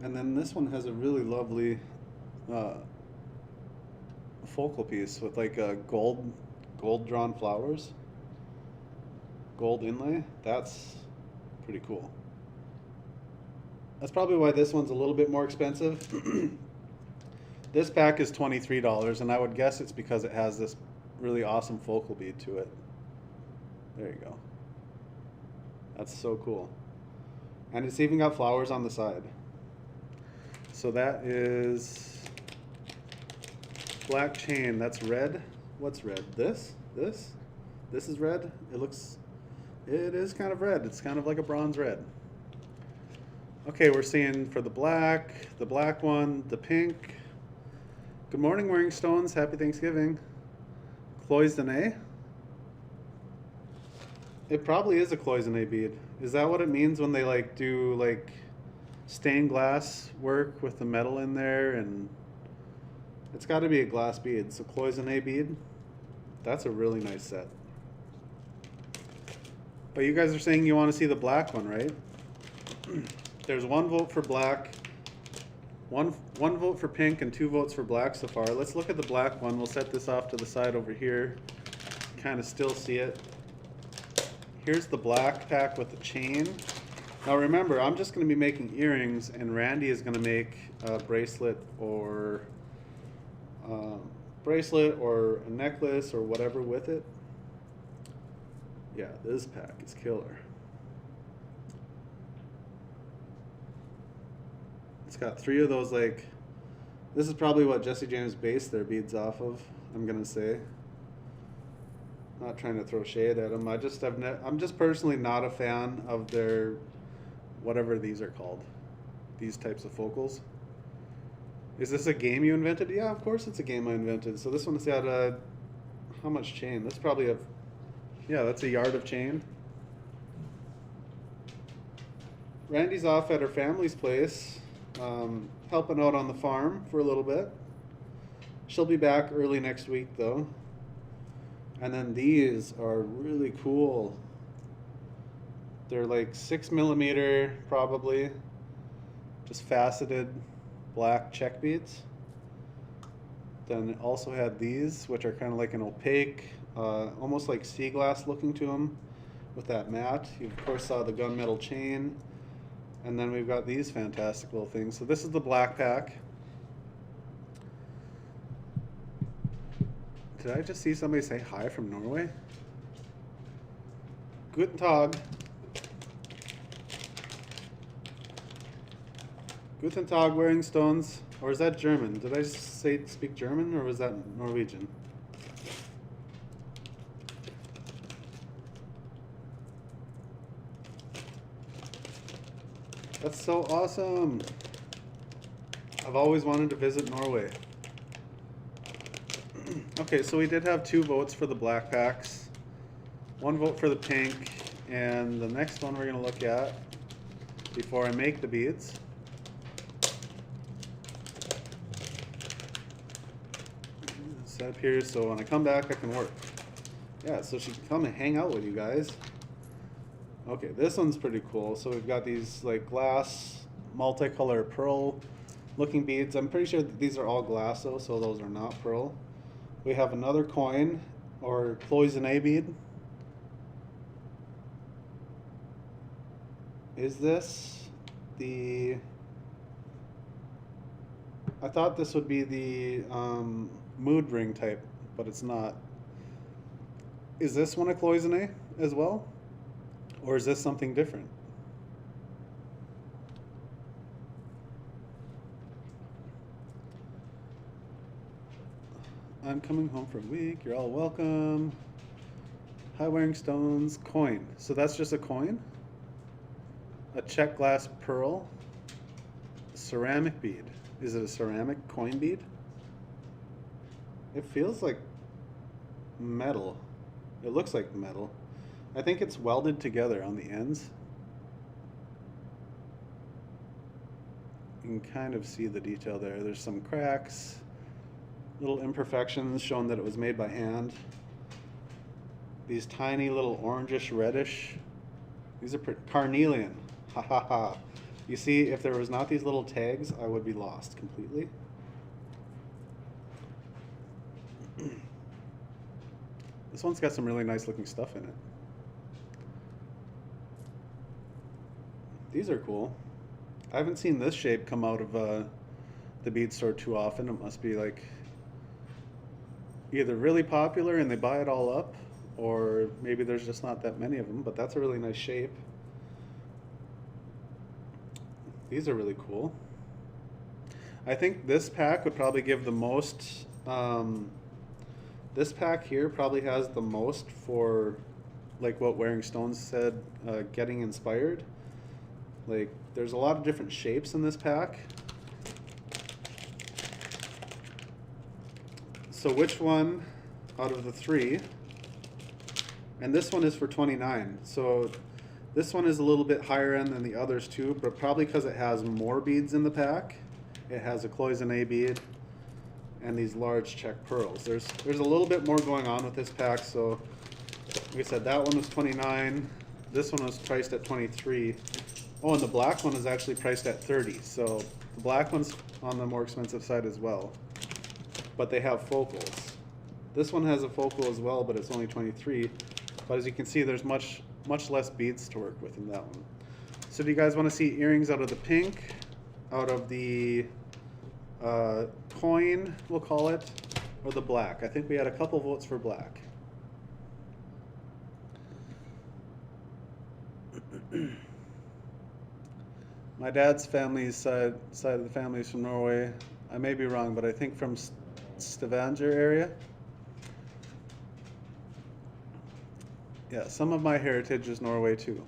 And then this one has a really lovely focal piece with like a gold drawn flowers, gold inlay. That's pretty cool. That's probably why this one's a little bit more expensive. This pack is $23, and I would guess it's because it has this really awesome focal bead to it. There you go. That's so cool. And it's even got flowers on the side. So that is black chain. That's red. What's red? This is red. It is kind of red. It's kind of like a bronze red. Okay, we're seeing for the black one, the pink. Good morning, Wearing Stones. Happy Thanksgiving. Cloisonne. It probably is a cloisonne bead. Is that what it means when they like do like stained glass work with the metal in there? And it's got to be a glass bead. So cloisonne bead. That's a really nice set. But you guys are saying you want to see the black one, right? There's 1 vote for black, one vote for pink, and 2 votes for black so far. Let's look at the black one. We'll set this off to the side over here. Kind of still see it. Here's the black pack with the chain. Now remember, I'm just going to be making earrings, and Randy is going to make a bracelet or a necklace or whatever with it. Yeah, this pack is killer. It's got 3 of those, like, this is probably what Jesse James based their beads off of, I'm gonna say. Not trying to throw shade at them. I'm just personally not a fan of their, whatever these are called, these types of focals. Is this a game you invented? Yeah, of course it's a game I invented. So this one's got how much chain? That's probably that's a yard of chain. Randy's off at her family's place, helping out on the farm for a little bit. She'll be back early next week though. And then these are really cool. They're like 6mm probably, just faceted black check beads. Then it also had these, which are kind of like an opaque, almost like sea glass looking to them. with that mat. You of course saw the gunmetal chain, and then we've got these fantastic little things. So this is the black pack. Did I just see somebody say hi from Norway? Guten Tag. Guten Tag, wearing stones. Or is that German? Did I just say speak German, or was that Norwegian? That's so awesome. I've always wanted to visit Norway. Okay, so we did have 2 votes for the black packs, 1 vote for the pink, and the next one we're going to look at before I make the beads. Set up here so when I come back I can work. Yeah, so she can come and hang out with you guys. Okay, this one's pretty cool. So we've got these like glass multicolor pearl looking beads. I'm pretty sure that these are all glass though, so those are not pearl. We have another coin or cloisonné bead. Is this the... I thought this would be the mood ring type, but it's not. Is this one a cloisonné as well? Or is this something different? I'm coming home for a week. You're all welcome. Hi, wearing stones. Coin. So that's just a coin? A check glass pearl? Ceramic bead. Is it a ceramic coin bead? It feels like metal. It looks like metal. I think it's welded together on the ends. You can kind of see the detail there. There's some cracks, little imperfections showing that it was made by hand. These tiny little orangish reddish. These are carnelian. Ha ha ha. You see, if there was not these little tags, I would be lost completely. This one's got some really nice looking stuff in it. These are cool. I haven't seen this shape come out of the bead store too often. It must be like either really popular and they buy it all up, or maybe there's just not that many of them, but that's a really nice shape. These are really cool. I think this pack would probably give the most, this pack here probably has the most for like what Wearing Stones said, getting inspired. Like there's a lot of different shapes in this pack. So which one out of the 3, and this one is for 29, so this one is a little bit higher end than the others too, but probably because it has more beads in the pack. It has a cloisonné bead and these large check pearls. There's a little bit more going on with this pack. So like I said, that one was 29. This one was priced at 23. Oh, and the black one is actually priced at 30. So the black one's on the more expensive side as well. But they have focals. This one has a focal as well, but it's only 23. But as you can see, there's much less beads to work with in that one. So do you guys want to see earrings out of the pink, out of the coin, we'll call it, or the black? I think we had a couple votes for black. My dad's family's side of the family is from Norway. I may be wrong, but I think from Stavanger area. Yeah, some of my heritage is Norway too.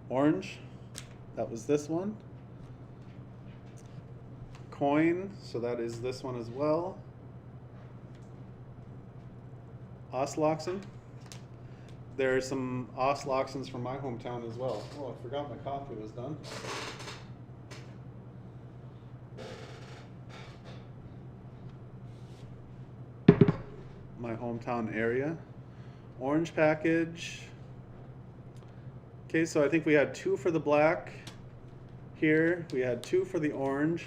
Orange, that was this one. Coin, so that is this one as well. Oslaksen. There are some Oslaksens from my hometown as well. Oh, I forgot my coffee was done. My hometown area. Orange package. Okay, so I think we had 2 for the black here. We had 2 for the orange.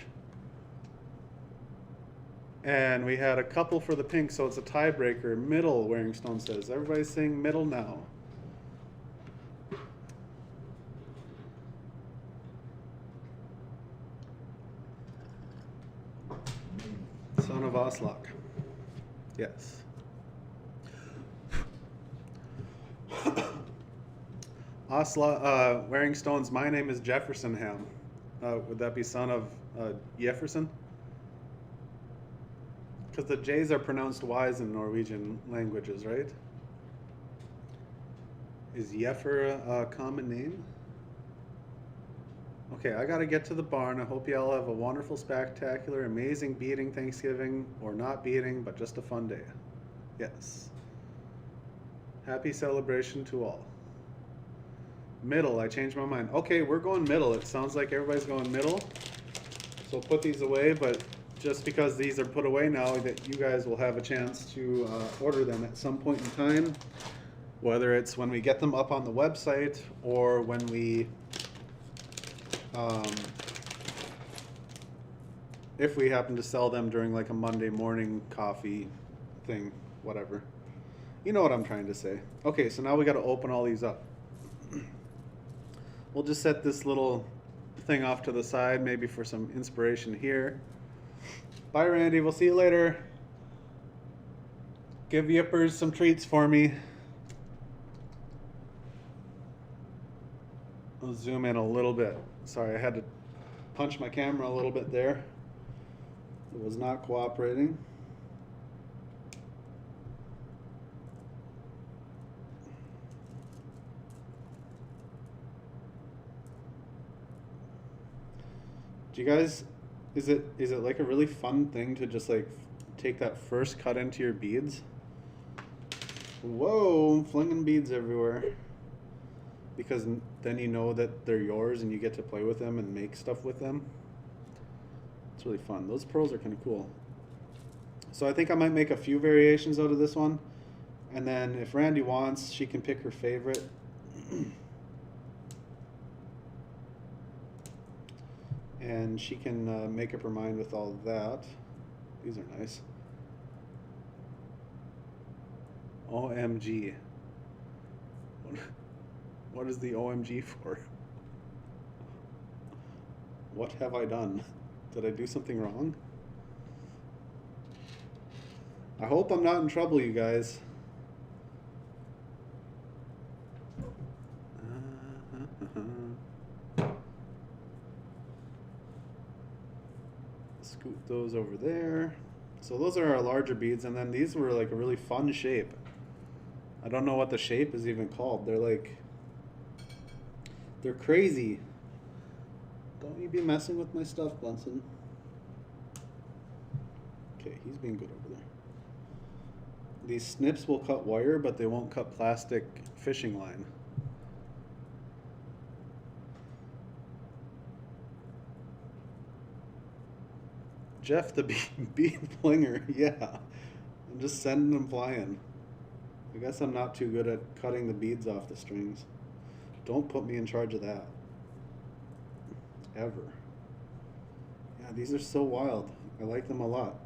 And we had a couple for the pink, so it's a tiebreaker. Middle, Wearing Stone says. Everybody's saying middle now. Son of Oslok. Yes. Wearing Stones, my name is Jefferson Ham. Would that be son of Jefferson? Because the J's are pronounced Y's in Norwegian languages, right? Is Jeffer a common name? Okay, I gotta get to the barn. I hope you all have a wonderful, spectacular, amazing beading Thanksgiving, or not beading, but just a fun day. Yes. Happy celebration to all. Middle, I changed my mind. Okay, we're going middle. It sounds like everybody's going middle. So put these away, but just because these are put away now, that you guys will have a chance to order them at some point in time, whether it's when we get them up on the website or when we, if we happen to sell them during like a Monday morning coffee thing, whatever. You know what I'm trying to say. Okay, so now we got to open all these up. We'll just set this little thing off to the side, maybe for some inspiration here. Bye, Randy. We'll see you later. Give Yippers some treats for me. I'll zoom in a little bit. Sorry, I had to punch my camera a little bit there. It was not cooperating. Do you guys, is it like a really fun thing to just like take that first cut into your beads? Whoa, flinging beads everywhere. Because then you know that they're yours and you get to play with them and make stuff with them. It's really fun. Those pearls are kind of cool. So I think I might make a few variations out of this one. And then if Randy wants, she can pick her favorite. And she can make up her mind with all of that. These are nice. OMG. What is the OMG for? What have I done? Did I do something wrong? I hope I'm not in trouble, you guys. Scoot those over there. So those are our larger beads, and then these were like a really fun shape. I don't know what the shape is even called. They're crazy. Don't you be messing with my stuff, Bunsen. Okay, he's being good over there. These snips will cut wire, but they won't cut plastic fishing line. Jeff the bead flinger, yeah. I'm just sending them flying. I guess I'm not too good at cutting the beads off the strings. Don't put me in charge of that. Ever. Yeah, these are so wild. I like them a lot.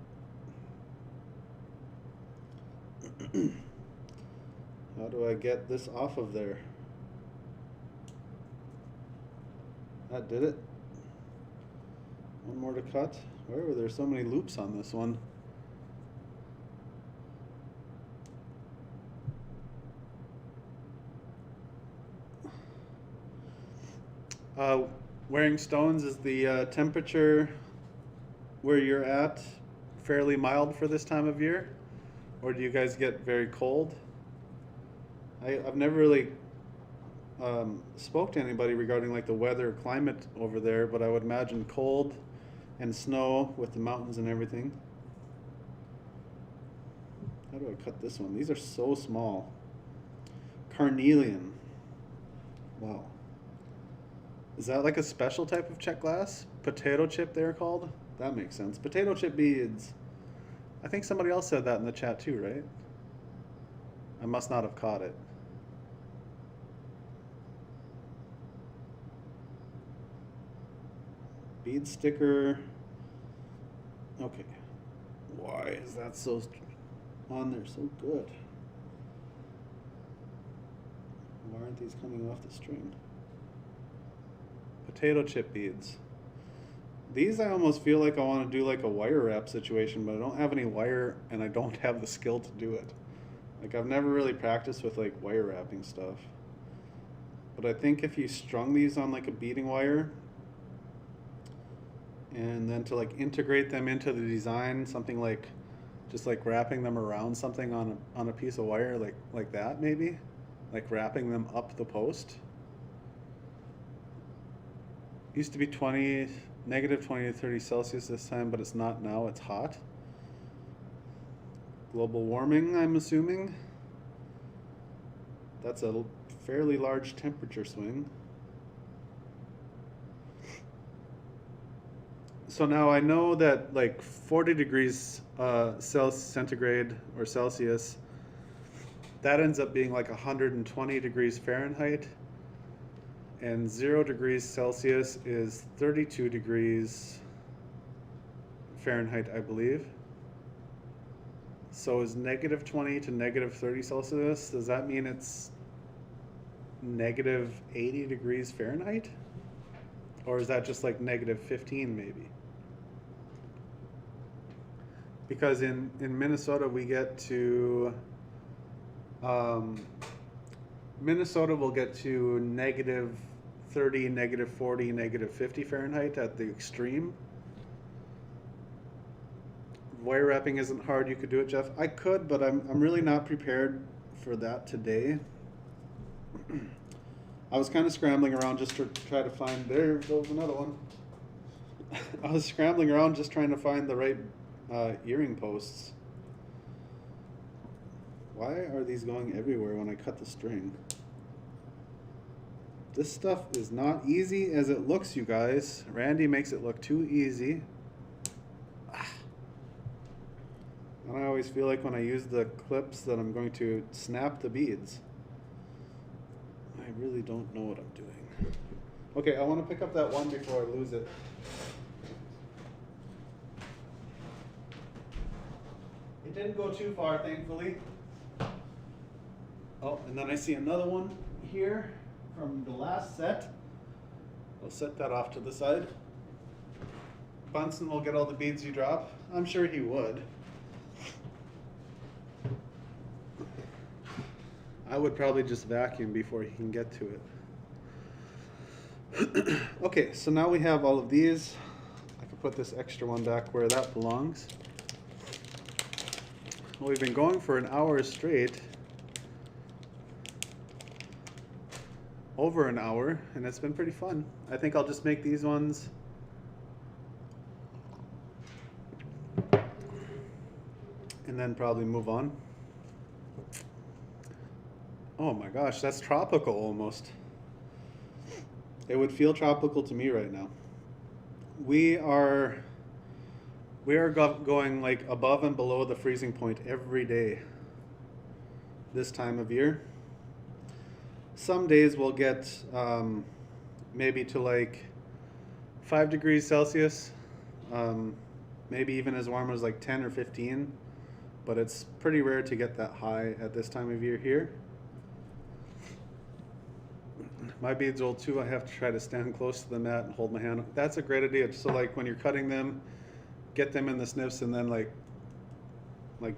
How do I get this off of there? That did it. One more to cut. Why were there so many loops on this one? Wearing stones, is the temperature where you're at fairly mild for this time of year? Or do you guys get very cold? I've never really spoke to anybody regarding like the weather or climate over there, but I would imagine cold and snow with the mountains and everything. How do I cut this one? These are so small. Carnelian. Wow. Is that like a special type of check glass? Potato chip they're called? That makes sense. Potato chip beads. I think somebody else said that in the chat too, right? I must not have caught it. Bead sticker. Okay. Why is that so on there so good? Why aren't these coming off the string? Potato chip beads. These I almost feel like I want to do like a wire wrap situation, but I don't have any wire and I don't have the skill to do it. Like I've never really practiced with like wire wrapping stuff. But I think if you strung these on like a beading wire and then to like integrate them into the design, something like just like wrapping them around something on a piece of wire like that maybe, like wrapping them up the post. Used to be negative 20 to 30 Celsius this time, but it's not now, it's hot. Global warming, I'm assuming. That's a fairly large temperature swing. So now I know that like 40 degrees centigrade or Celsius, that ends up being like 120 degrees Fahrenheit. And 0 degrees Celsius is 32 degrees Fahrenheit, I believe. So is negative 20 to negative 30 Celsius, does that mean it's negative 80 degrees Fahrenheit? Or is that just like negative 15 maybe? Because in Minnesota we get to, Minnesota will get to negative 30, negative 40, negative 50 Fahrenheit at the extreme. Wire wrapping isn't hard, you could do it, Jeff. I could, but I'm really not prepared for that today. I was kind of scrambling around just to try to find, there goes another one. I was scrambling around just trying to find the right earring posts. Why are these going everywhere when I cut the string? This stuff is not easy as it looks, you guys. Randy makes it look too easy. And I always feel like when I use the clips that I'm going to snap the beads. I really don't know what I'm doing. Okay, I want to pick up that one before I lose it. It didn't go too far, thankfully. Oh, and then I see another one here from the last set. I'll set that off to the side. Bunsen will get all the beads you drop. I'm sure he would. I would probably just vacuum before he can get to it. Okay, so now we have all of these. I can put this extra one back where that belongs. Well, we've been going for an hour straight. Over an hour, and it's been pretty fun. I think I'll just make these ones. And then probably move on. Oh my gosh, that's tropical almost. It would feel tropical to me right now. We are going like above and below the freezing point every day this time of year. Some days we'll get maybe to like 5 degrees Celsius, maybe even as warm as like 10 or 15, but it's pretty rare to get that high at this time of year here. My beads old too, I have to try to stand close to the mat and hold my hand. That's a great idea. So like when you're cutting them, get them in the snips and then like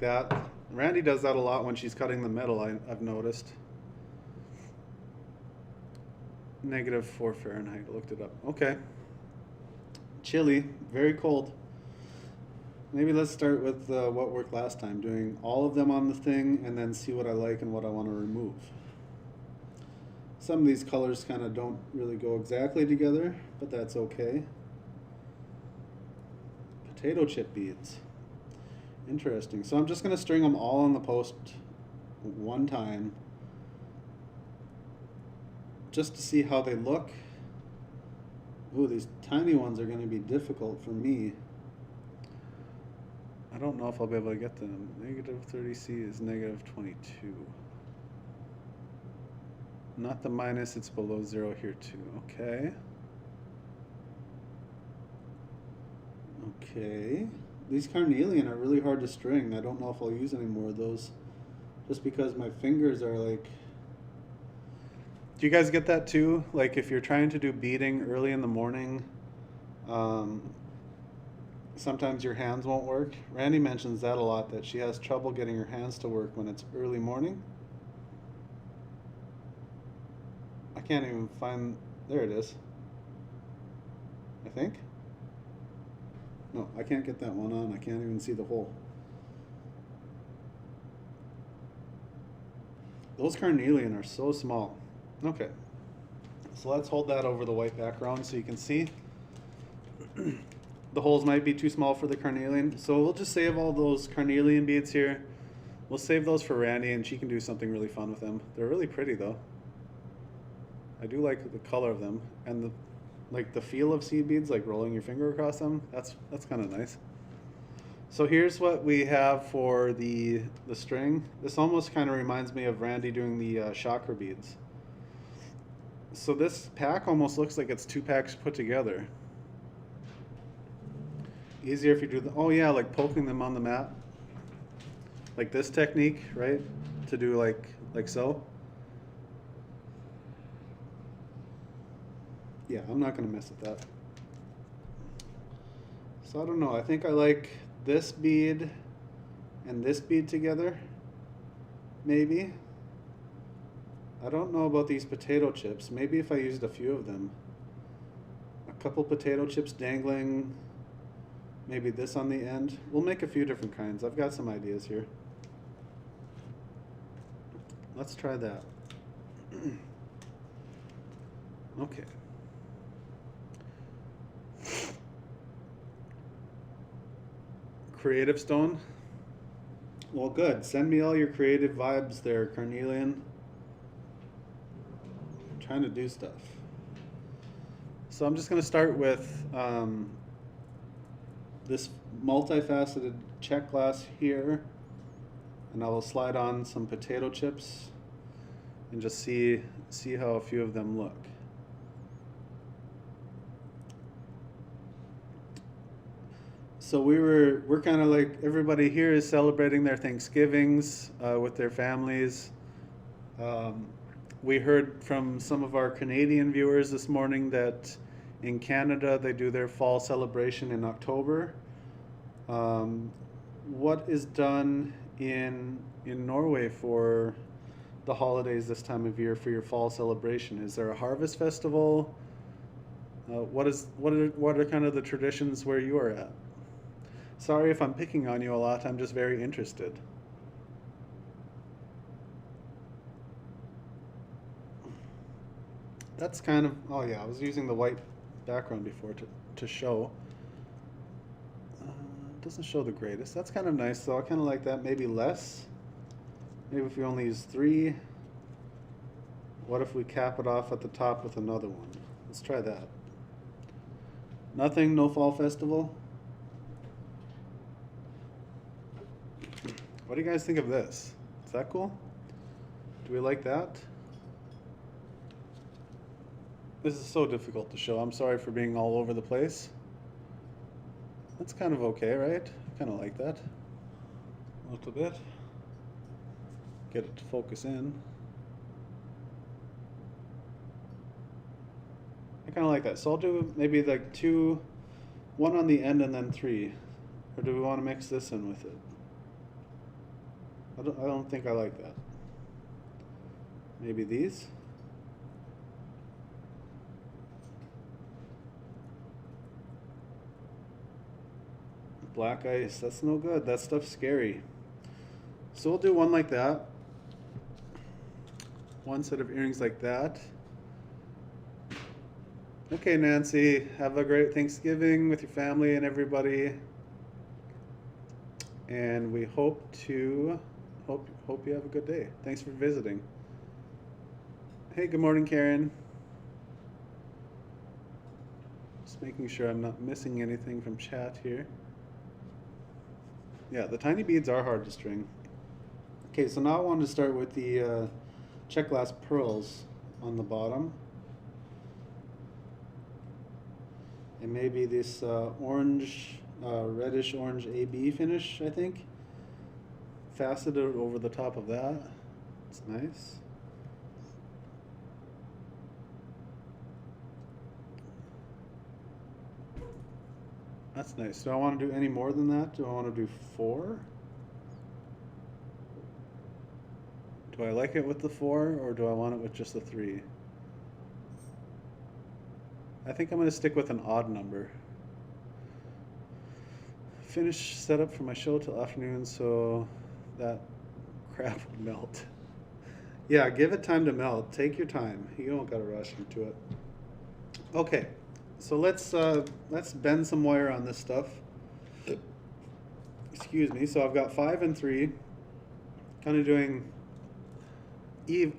that. Randy does that a lot when she's cutting the metal, I've noticed. Negative 4 Fahrenheit, I looked it up. Okay. Chilly, very cold. Maybe let's start with what worked last time, doing all of them on the thing and then see what I like and what I want to remove. Some of these colors kind of don't really go exactly together, but that's okay. Potato chip beads. Interesting. So I'm just going to string them all on the post one time, just to see how they look. Ooh, these tiny ones are going to be difficult for me. I don't know if I'll be able to get them. Negative 30C is negative 22. Not the minus, it's below 0 here too. Okay. Okay. These carnelian are really hard to string. I don't know if I'll use any more of those, just because my fingers are like... Do you guys get that too? Like if you're trying to do beading early in the morning, sometimes your hands won't work. Randy mentions that a lot, that she has trouble getting her hands to work when it's early morning. I can't even find, there it is, I think. No, I can't get that one on. I can't even see the hole. Those carnelian are so small. Okay, so let's hold that over the white background so you can see. The holes might be too small for the carnelian, so we'll just save all those carnelian beads here. We'll save those for Randy, and she can do something really fun with them. They're really pretty though. I do like the color of them, and the feel of seed beads, like rolling your finger across them. That's kind of nice. So here's what we have for the string. This almost kind of reminds me of Randy doing the chakra beads. So this pack almost looks like it's 2 packs put together. Easier if you do the, oh yeah, like poking them on the mat. Like this technique, right? To do like so. Yeah, I'm not gonna mess with that. So I don't know, I think I like this bead and this bead together, maybe. I don't know about these potato chips. Maybe if I used a few of them. A couple potato chips dangling, maybe this on the end. We'll make a few different kinds. I've got some ideas here. Let's try that. Okay. Creative stone. Well, good. Send me all your creative vibes there, Carnelian. I'm trying to do stuff. So I'm just going to start with this multifaceted check glass here, and I will slide on some potato chips and just see how a few of them look. So we're kind of like, everybody here is celebrating their Thanksgivings with their families. We heard from some of our Canadian viewers this morning that in Canada they do their fall celebration in October. What is done in Norway for the holidays this time of year for your fall celebration? Is there a harvest festival? What are kind of the traditions where you are at? Sorry if I'm picking on you a lot, I'm just very interested. That's kind of, oh yeah, I was using the white background before to show. It doesn't show the greatest. That's kind of nice though, I kind of like that, maybe less. Maybe if we only use 3. What if we cap it off at the top with another one? Let's try that. Nothing, no fall festival? What do you guys think of this? Is that cool? Do we like that? This is so difficult to show. I'm sorry for being all over the place. That's kind of okay, right? I kind of like that. A little bit. Get it to focus in. I kind of like that. So I'll do maybe like 2, 1 on the end and then 3. Or do we want to mix this in with it? I don't think I like that. Maybe these? Black ice, that's no good. That stuff's scary. So we'll do one like that. One set of earrings like that. Okay, Nancy, have a great Thanksgiving with your family and everybody. And we hope you have a good day. Thanks for visiting. Hey, good morning, Karen. Just making sure I'm not missing anything from chat here. Yeah, the tiny beads are hard to string. Okay, so now I want to start with the check glass pearls on the bottom. And maybe this orange, reddish orange AB finish, I think. Faceted over the top of that. It's nice. That's nice. Do I want to do any more than that? Do I want to do 4? Do I like it with the 4, or do I want it with just the 3? I think I'm going to stick with an odd number. Finish setup for my show till afternoon so that crap would melt. Yeah, give it time to melt. Take your time. You don't gotta rush into it. Okay, so let's bend some wire on this stuff. Excuse me. So I've got 5 and 3. Kind of doing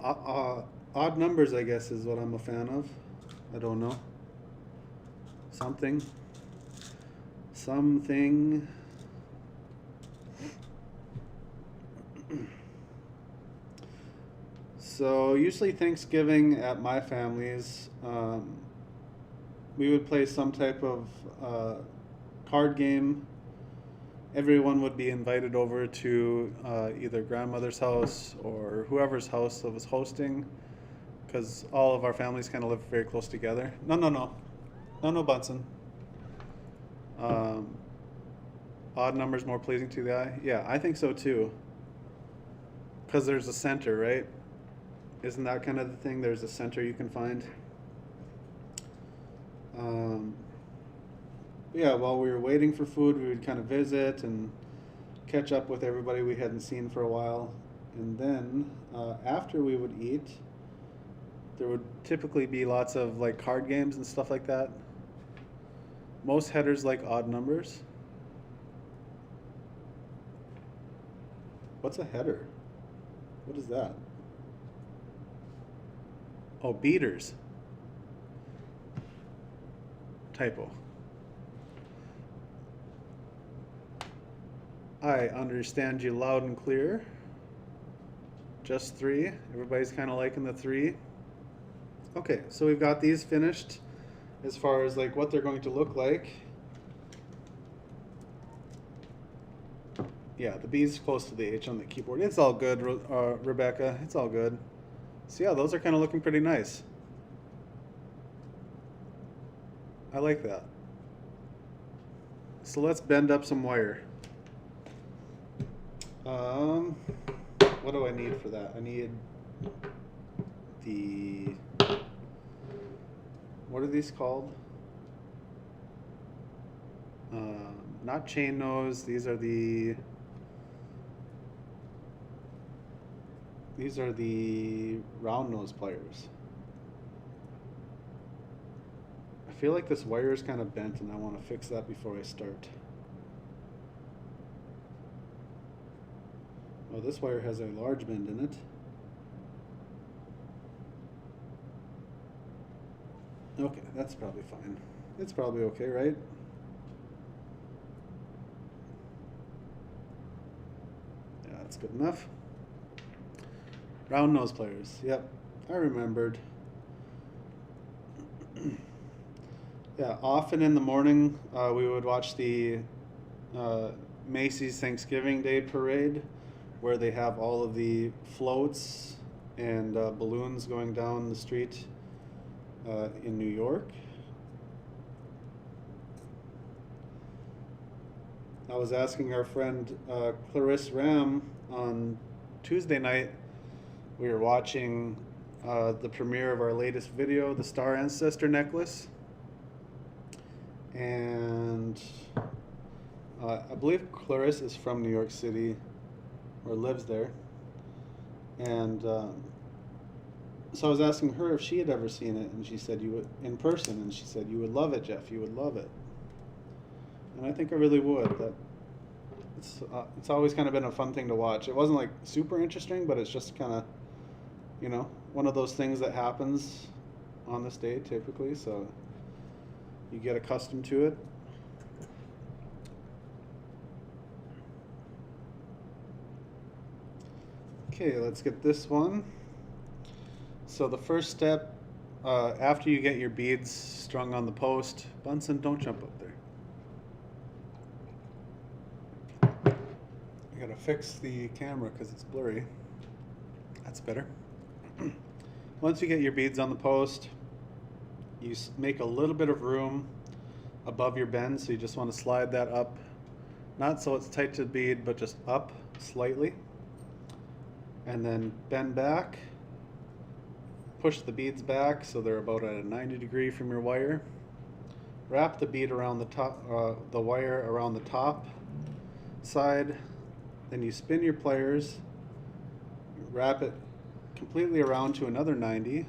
odd numbers, I guess, is what I'm a fan of. I don't know. Something. So usually Thanksgiving at my family's, we would play some type of card game. Everyone would be invited over to either grandmother's house or whoever's house that was hosting, because all of our families kind of live very close together. No, Bunsen. Odd numbers more pleasing to the eye? Yeah, I think so too. Because there's a center, right? Isn't that kind of the thing? There's a center you can find. Yeah, while we were waiting for food, we would kind of visit and catch up with everybody we hadn't seen for a while. And then after we would eat, there would typically be lots of like card games and stuff like that. Most headers like odd numbers. What's a header? What is that? Oh, beaters. Typo. I understand you loud and clear. Just 3. Everybody's kind of liking the 3. Okay, so we've got these finished as far as like what they're going to look like. Yeah, the B's close to the H on the keyboard. It's all good, Rebecca. It's all good. So yeah, those are kind of looking pretty nice. I like that. So let's bend up some wire. What do I need for that? I need the, what are these called? Not chain nose. These are the round nose pliers. I feel like this wire is kind of bent and I want to fix that before I start. Oh, this wire has a large bend in it. Okay, that's probably fine. It's probably okay, right? Yeah, that's good enough. Round nose pliers. Yep, I remembered. Yeah, often in the morning we would watch the Macy's Thanksgiving Day Parade, where they have all of the floats and balloons going down the street in New York. I was asking our friend Clarisse Ram on Tuesday night. We were watching the premiere of our latest video, the Star Ancestor necklace. And I believe Clarisse is from New York City, or lives there. And so I was asking her if she had ever seen it, and she said you would, in person, and she said you would love it, Jeff. You would love it. And I think I really would. That it's always kind of been a fun thing to watch. It wasn't like super interesting, but it's just kind of, you know, one of those things that happens on this day typically. So you get accustomed to it. Okay, let's get this one. So the first step, after you get your beads strung on the post, Bunsen, don't jump up there. I gotta fix the camera because it's blurry. That's better. Once you get your beads on the post, you make a little bit of room above your bend, so you just want to slide that up, not so it's tight to the bead, but just up slightly. And then bend back, push the beads back so they're about at a 90 degree from your wire. Wrap the bead around the top, the wire around the top side. Then you spin your pliers, wrap it completely around to another 90.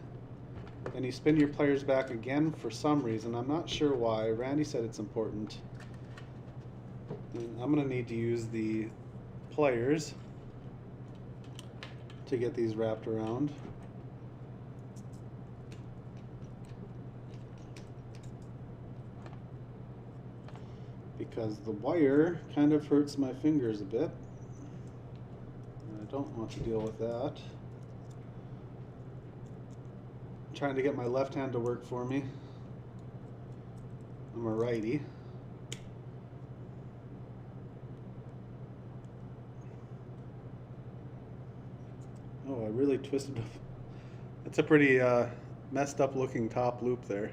Then you spin your pliers back again for some reason. I'm not sure why. Randy said it's important. And I'm going to need to use the pliers to get these wrapped around. Because the wire kind of hurts my fingers a bit. And I don't want to deal with that. I'm trying to get my left hand to work for me. I'm a righty. Oh, I really twisted. It's a pretty messed up looking top loop there.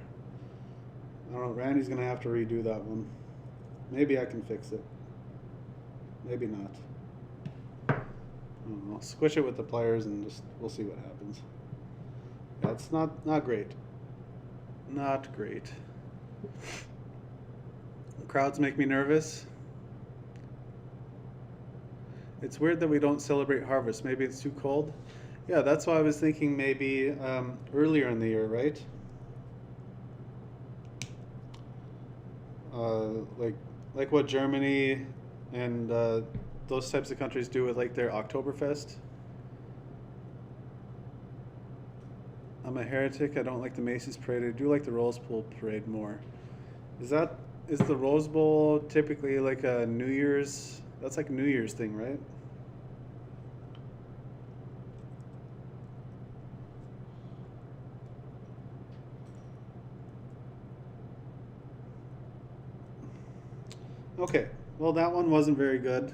I don't know, Randy's gonna have to redo that one. Maybe I can fix it. Maybe not. I don't know. Squish it with the pliers and just we'll see what happens. Yeah, it's not great. Not great. Crowds make me nervous. It's weird that we don't celebrate harvest. Maybe it's too cold. Yeah, that's why I was thinking maybe earlier in the year, right? Like what Germany and those types of countries do with like their Oktoberfest. I'm a heretic. I don't like the Macy's parade. I do like the Rose Bowl parade more. Is the Rose Bowl typically like a New Year's? That's like a New Year's thing, right? Okay, well that one wasn't very good.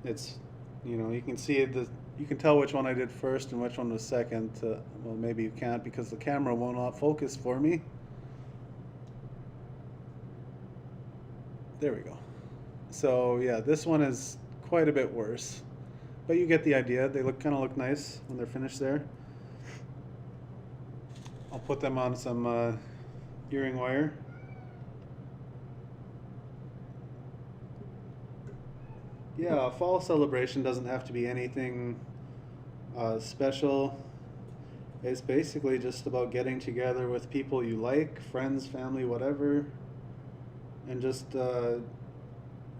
It's, you know, you can see you can tell which one I did first and which one was second. Well, maybe you can't because the camera will not focus for me. There we go. So yeah, this one is quite a bit worse, but you get the idea. They kind of look nice when they're finished there. I'll put them on some earring wire. Yeah, a fall celebration doesn't have to be anything special. It's basically just about getting together with people you like, friends, family, whatever, and just, you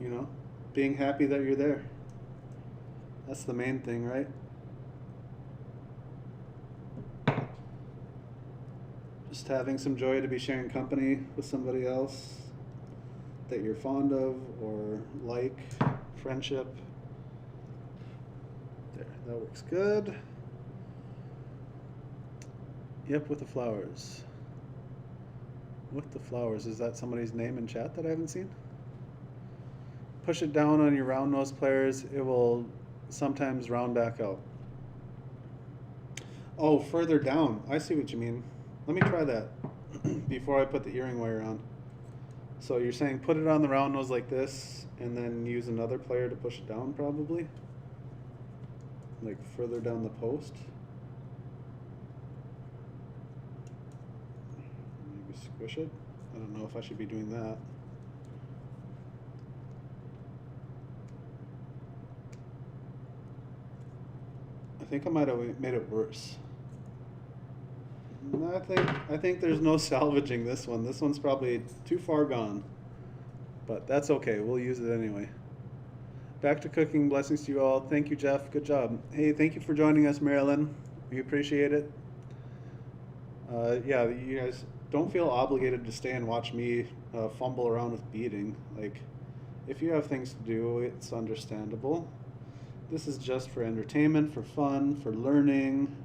know, being happy that you're there. That's the main thing, right? Just having some joy to be sharing company with somebody else that you're fond of or like. Friendship. There, that works good. Yep, with the flowers. With the flowers. Is that somebody's name in chat that I haven't seen? Push it down on your round nose pliers. It will sometimes round back out. Oh, further down. I see what you mean. Let me try that before I put the earring wire on. So you're saying put it on the round nose like this and then use another plier to push it down probably? Like further down the post? Maybe squish it? I don't know if I should be doing that. I think I might have made it worse. I think there's no salvaging this one. This one's probably too far gone. But that's okay. We'll use it anyway. Back to cooking. Blessings to you all. Thank you, Jeff. Good job. Hey, thank you for joining us, Marilyn. We appreciate it. Yeah, you guys don't feel obligated to stay and watch me fumble around with beading. Like, if you have things to do, it's understandable. This is just for entertainment, for fun, for learning,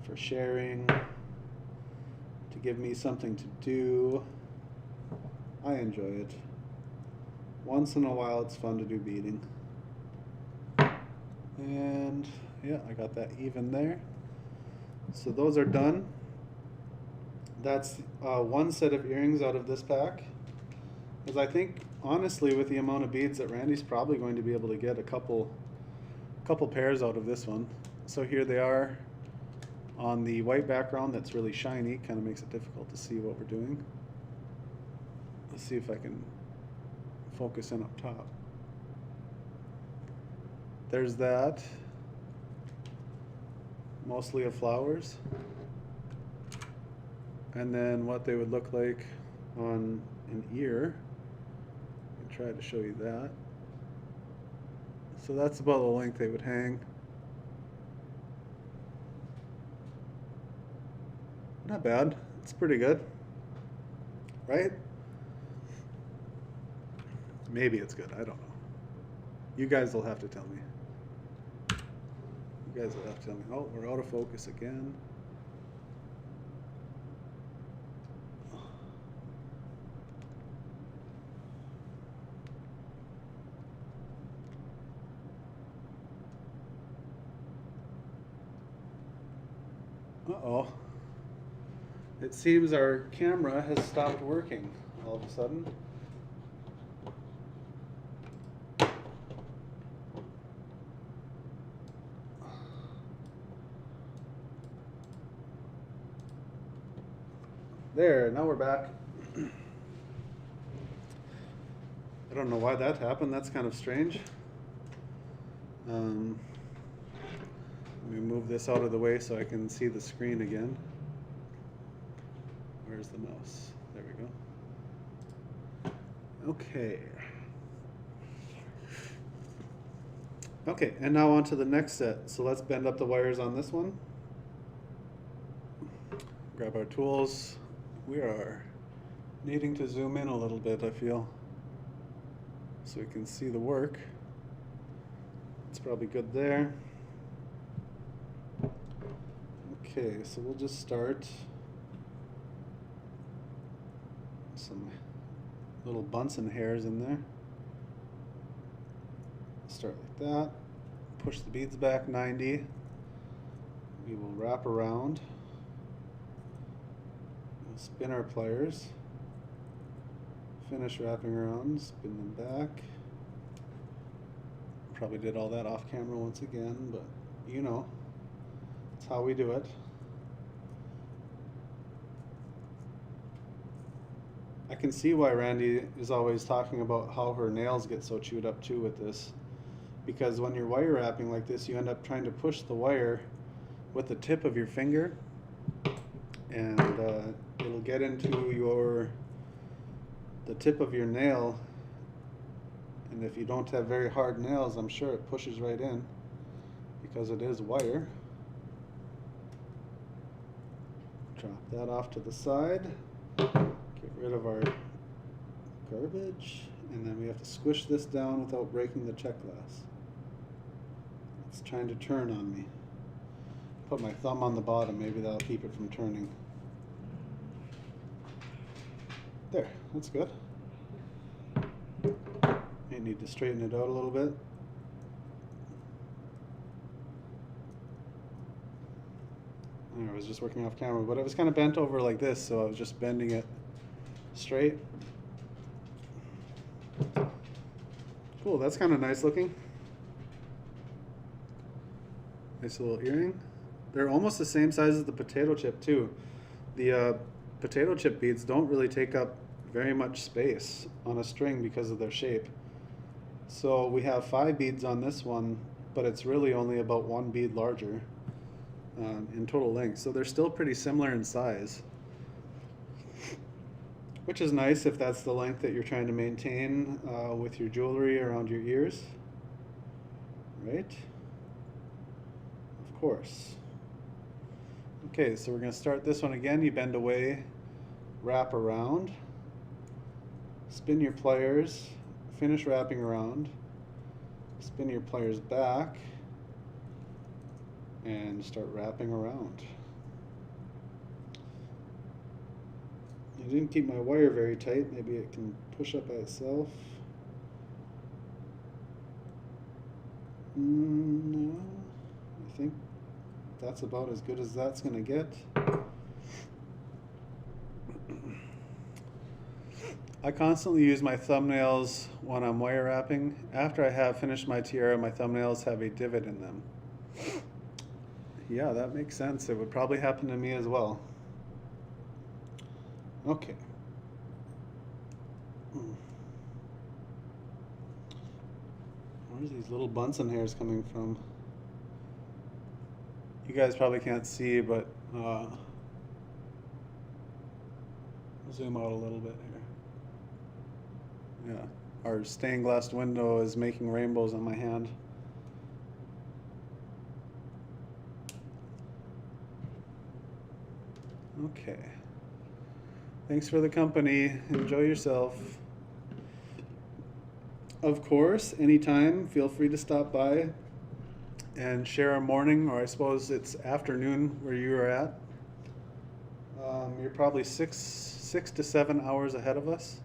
for sharing, to give me something to do. I enjoy it. Once in a while it's fun to do beading. And yeah, I got that even there. So those are done. that's one set of earrings out of this pack. Because I think, honestly, with the amount of beads that Randy's probably going to be able to get a couple pairs out of this one. So here they are on the white background that's really shiny. Kind of makes it difficult to see what we're doing. Let's see if I can focus in up top. There's that. Mostly of flowers. And then what they would look like on an ear. I'll try to show you that. So that's about the length they would hang. Not bad. It's pretty good. Right? Maybe it's good. I don't know. You guys will have to tell me. You guys will have to tell me. Oh, we're out of focus again. Uh-oh. It seems our camera has stopped working all of a sudden. There, now we're back. I don't know why that happened. That's kind of strange. Let me move this out of the way so I can see the screen again. Where's the mouse? There we go. Okay. Okay, and now on to the next set. So let's bend up the wires on this one. Grab our tools. We are needing to zoom in a little bit, I feel, so we can see the work. It's probably good there. Okay, so we'll just start some little Bunsen hairs in there. Start like that. Push the beads back 90. We will wrap around. We'll spin our pliers. Finish wrapping around, spin them back. Probably did all that off camera once again, but you know, that's how we do it. I can see why Randy is always talking about how her nails get so chewed up too with this. Because when you're wire wrapping like this, you end up trying to push the wire with the tip of your finger, and it'll get into the tip of your nail, and if you don't have very hard nails, I'm sure it pushes right in because it is wire. Drop that off to the side. Get rid of our garbage, and then we have to squish this down without breaking the check glass. It's trying to turn on me. Put my thumb on the bottom, maybe that'll keep it from turning. There, that's good. You need to straighten it out a little bit. I was just working off camera, but it was kind of bent over like this, so I was just bending it straight. Cool, that's kind of nice looking. Nice little earring. They're almost the same size as the potato chip too. The potato chip beads don't really take up very much space on a string because of their shape. So we have 5 beads on this one, but it's really only about 1 bead larger in total length. So they're still pretty similar in size, which is nice if that's the length that you're trying to maintain with your jewelry around your ears, right? Of course. Okay, so we're going to start this one again. You bend away, wrap around, spin your pliers, finish wrapping around, spin your pliers back, and start wrapping around. I didn't keep my wire very tight. Maybe it can push up by itself. No, I think that's about as good as that's going to get. I constantly use my thumbnails when I'm wire wrapping. After I have finished my tiara, my thumbnails have a divot in them. Yeah, that makes sense. It would probably happen to me as well. Okay. Where's these little Bunsen hairs coming from? You guys probably can't see, but I'll zoom out a little bit here. Yeah, our stained glass window is making rainbows on my hand. Okay. Thanks for the company. Enjoy yourself. Of course, anytime, feel free to stop by and share a morning, or I suppose it's afternoon where you are at. You're probably six to 7 hours ahead of us.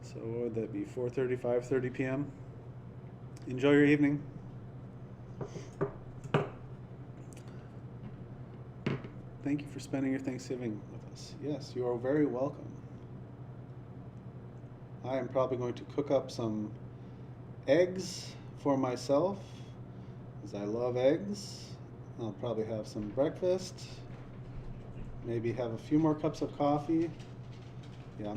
So what would that be, 4:30, 5:30 p.m.? Enjoy your evening. Thank you for spending your Thanksgiving with us. Yes, you are very welcome. I am probably going to cook up some eggs for myself, as I love eggs. I'll probably have some breakfast, maybe have a few more cups of coffee. Yeah,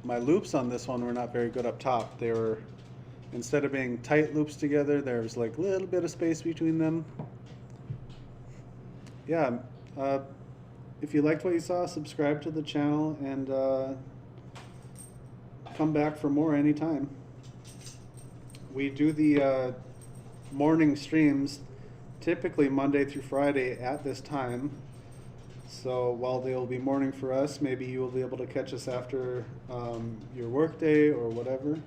my loops on this one were not very good up top. They were, instead of being tight loops together, there was like a little bit of space between them. Yeah, if you liked what you saw, subscribe to the channel and come back for more anytime. We do the morning streams typically Monday through Friday at this time. So while they will be morning for us, maybe you will be able to catch us after your work day or whatever.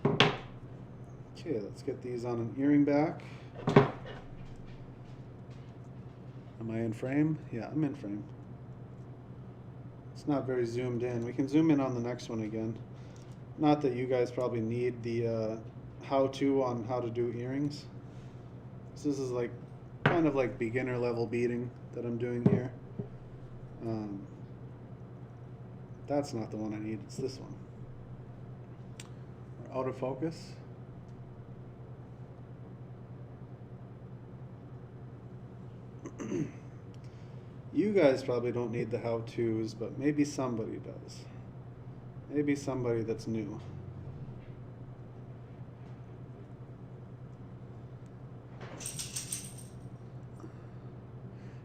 Okay, let's get these on an earring back. Am I in frame? Yeah, I'm in frame. It's not very zoomed in. We can zoom in on the next one again. Not that you guys probably need the how-to on how to do earrings. This is like kind of like beginner level beading that I'm doing here. That's not the one I need, it's this one. We're out of focus. You guys probably don't need the how-tos, but maybe somebody does. Maybe somebody that's new.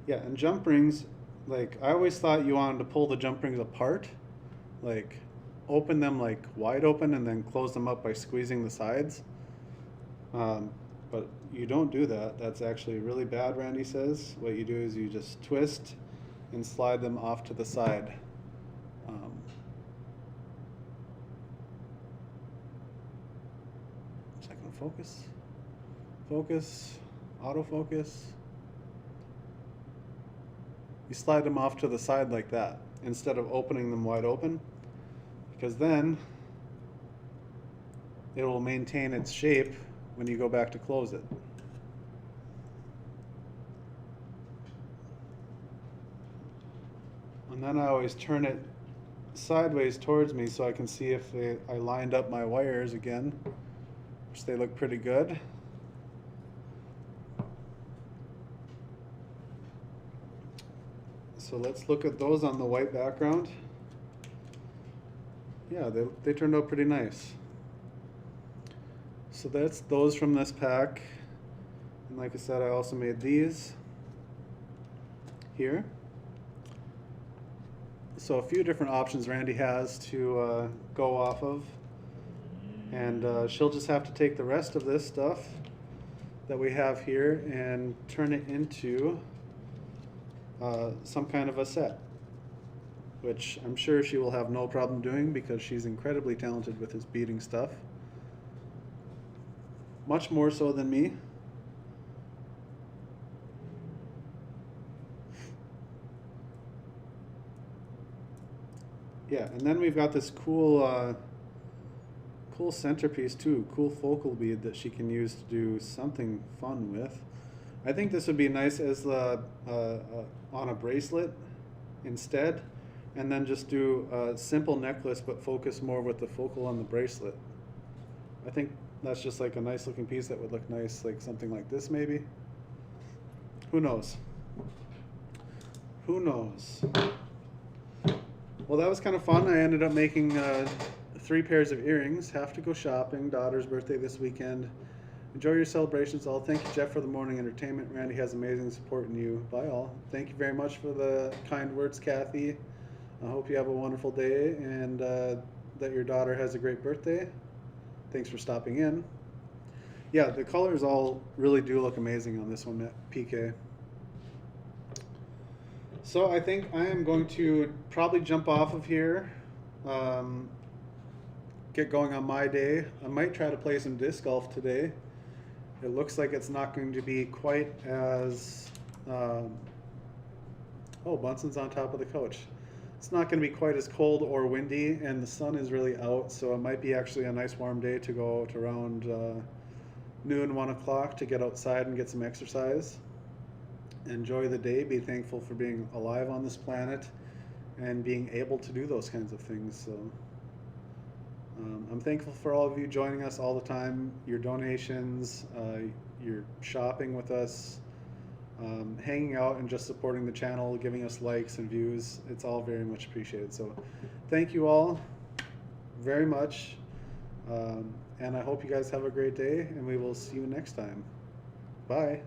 Yeah, and jump rings, like I always thought you wanted to pull the jump rings apart, like open them like wide open and then close them up by squeezing the sides. But you don't do that. That's actually really bad, Randy says. What you do is you just twist and slide them off to the side. Second focus. Focus. Autofocus. You slide them off to the side like that instead of opening them wide open, because then it will maintain its shape when you go back to close it. And then I always turn it sideways towards me so I can see if I lined up my wires again, which they look pretty good. So let's look at those on the white background. Yeah, they turned out pretty nice. So that's those from this pack. And like I said, I also made these here. So a few different options Randy has to go off of. And she'll just have to take the rest of this stuff that we have here and turn it into some kind of a set, which I'm sure she will have no problem doing because she's incredibly talented with his beading stuff. Much more so than me. Yeah, and then we've got this cool cool centerpiece too, cool focal bead that she can use to do something fun with. I think this would be nice as on a bracelet instead, and then just do a simple necklace but focus more with the focal on the bracelet. I think that's just like a nice looking piece that would look nice, like something like this maybe. Who knows? Who knows? Well, that was kind of fun. I ended up making 3 pairs of earrings. Have to go shopping. Daughter's birthday this weekend. Enjoy your celebrations all. Thank you, Jeff, for the morning entertainment. Randy has amazing support in you. Bye all. Thank you very much for the kind words, Kathy. I hope you have a wonderful day and that your daughter has a great birthday. Thanks for stopping in. Yeah, the colors all really do look amazing on this one, PK. So I think I am going to probably jump off of here, get going on my day. I might try to play some disc golf today. It looks like it's not going to be quite as, oh, Bunson's on top of the couch. It's not going to be quite as cold or windy, and the sun is really out, so it might be actually a nice warm day to go out around noon, 1 o'clock to get outside and get some exercise. Enjoy the day, be thankful for being alive on this planet and being able to do those kinds of things. So I'm thankful for all of you joining us all the time, your donations, your shopping with us, hanging out and just supporting the channel, giving us likes and views. It's all very much appreciated. So thank you all very much. And I hope you guys have a great day, and we will see you next time. Bye.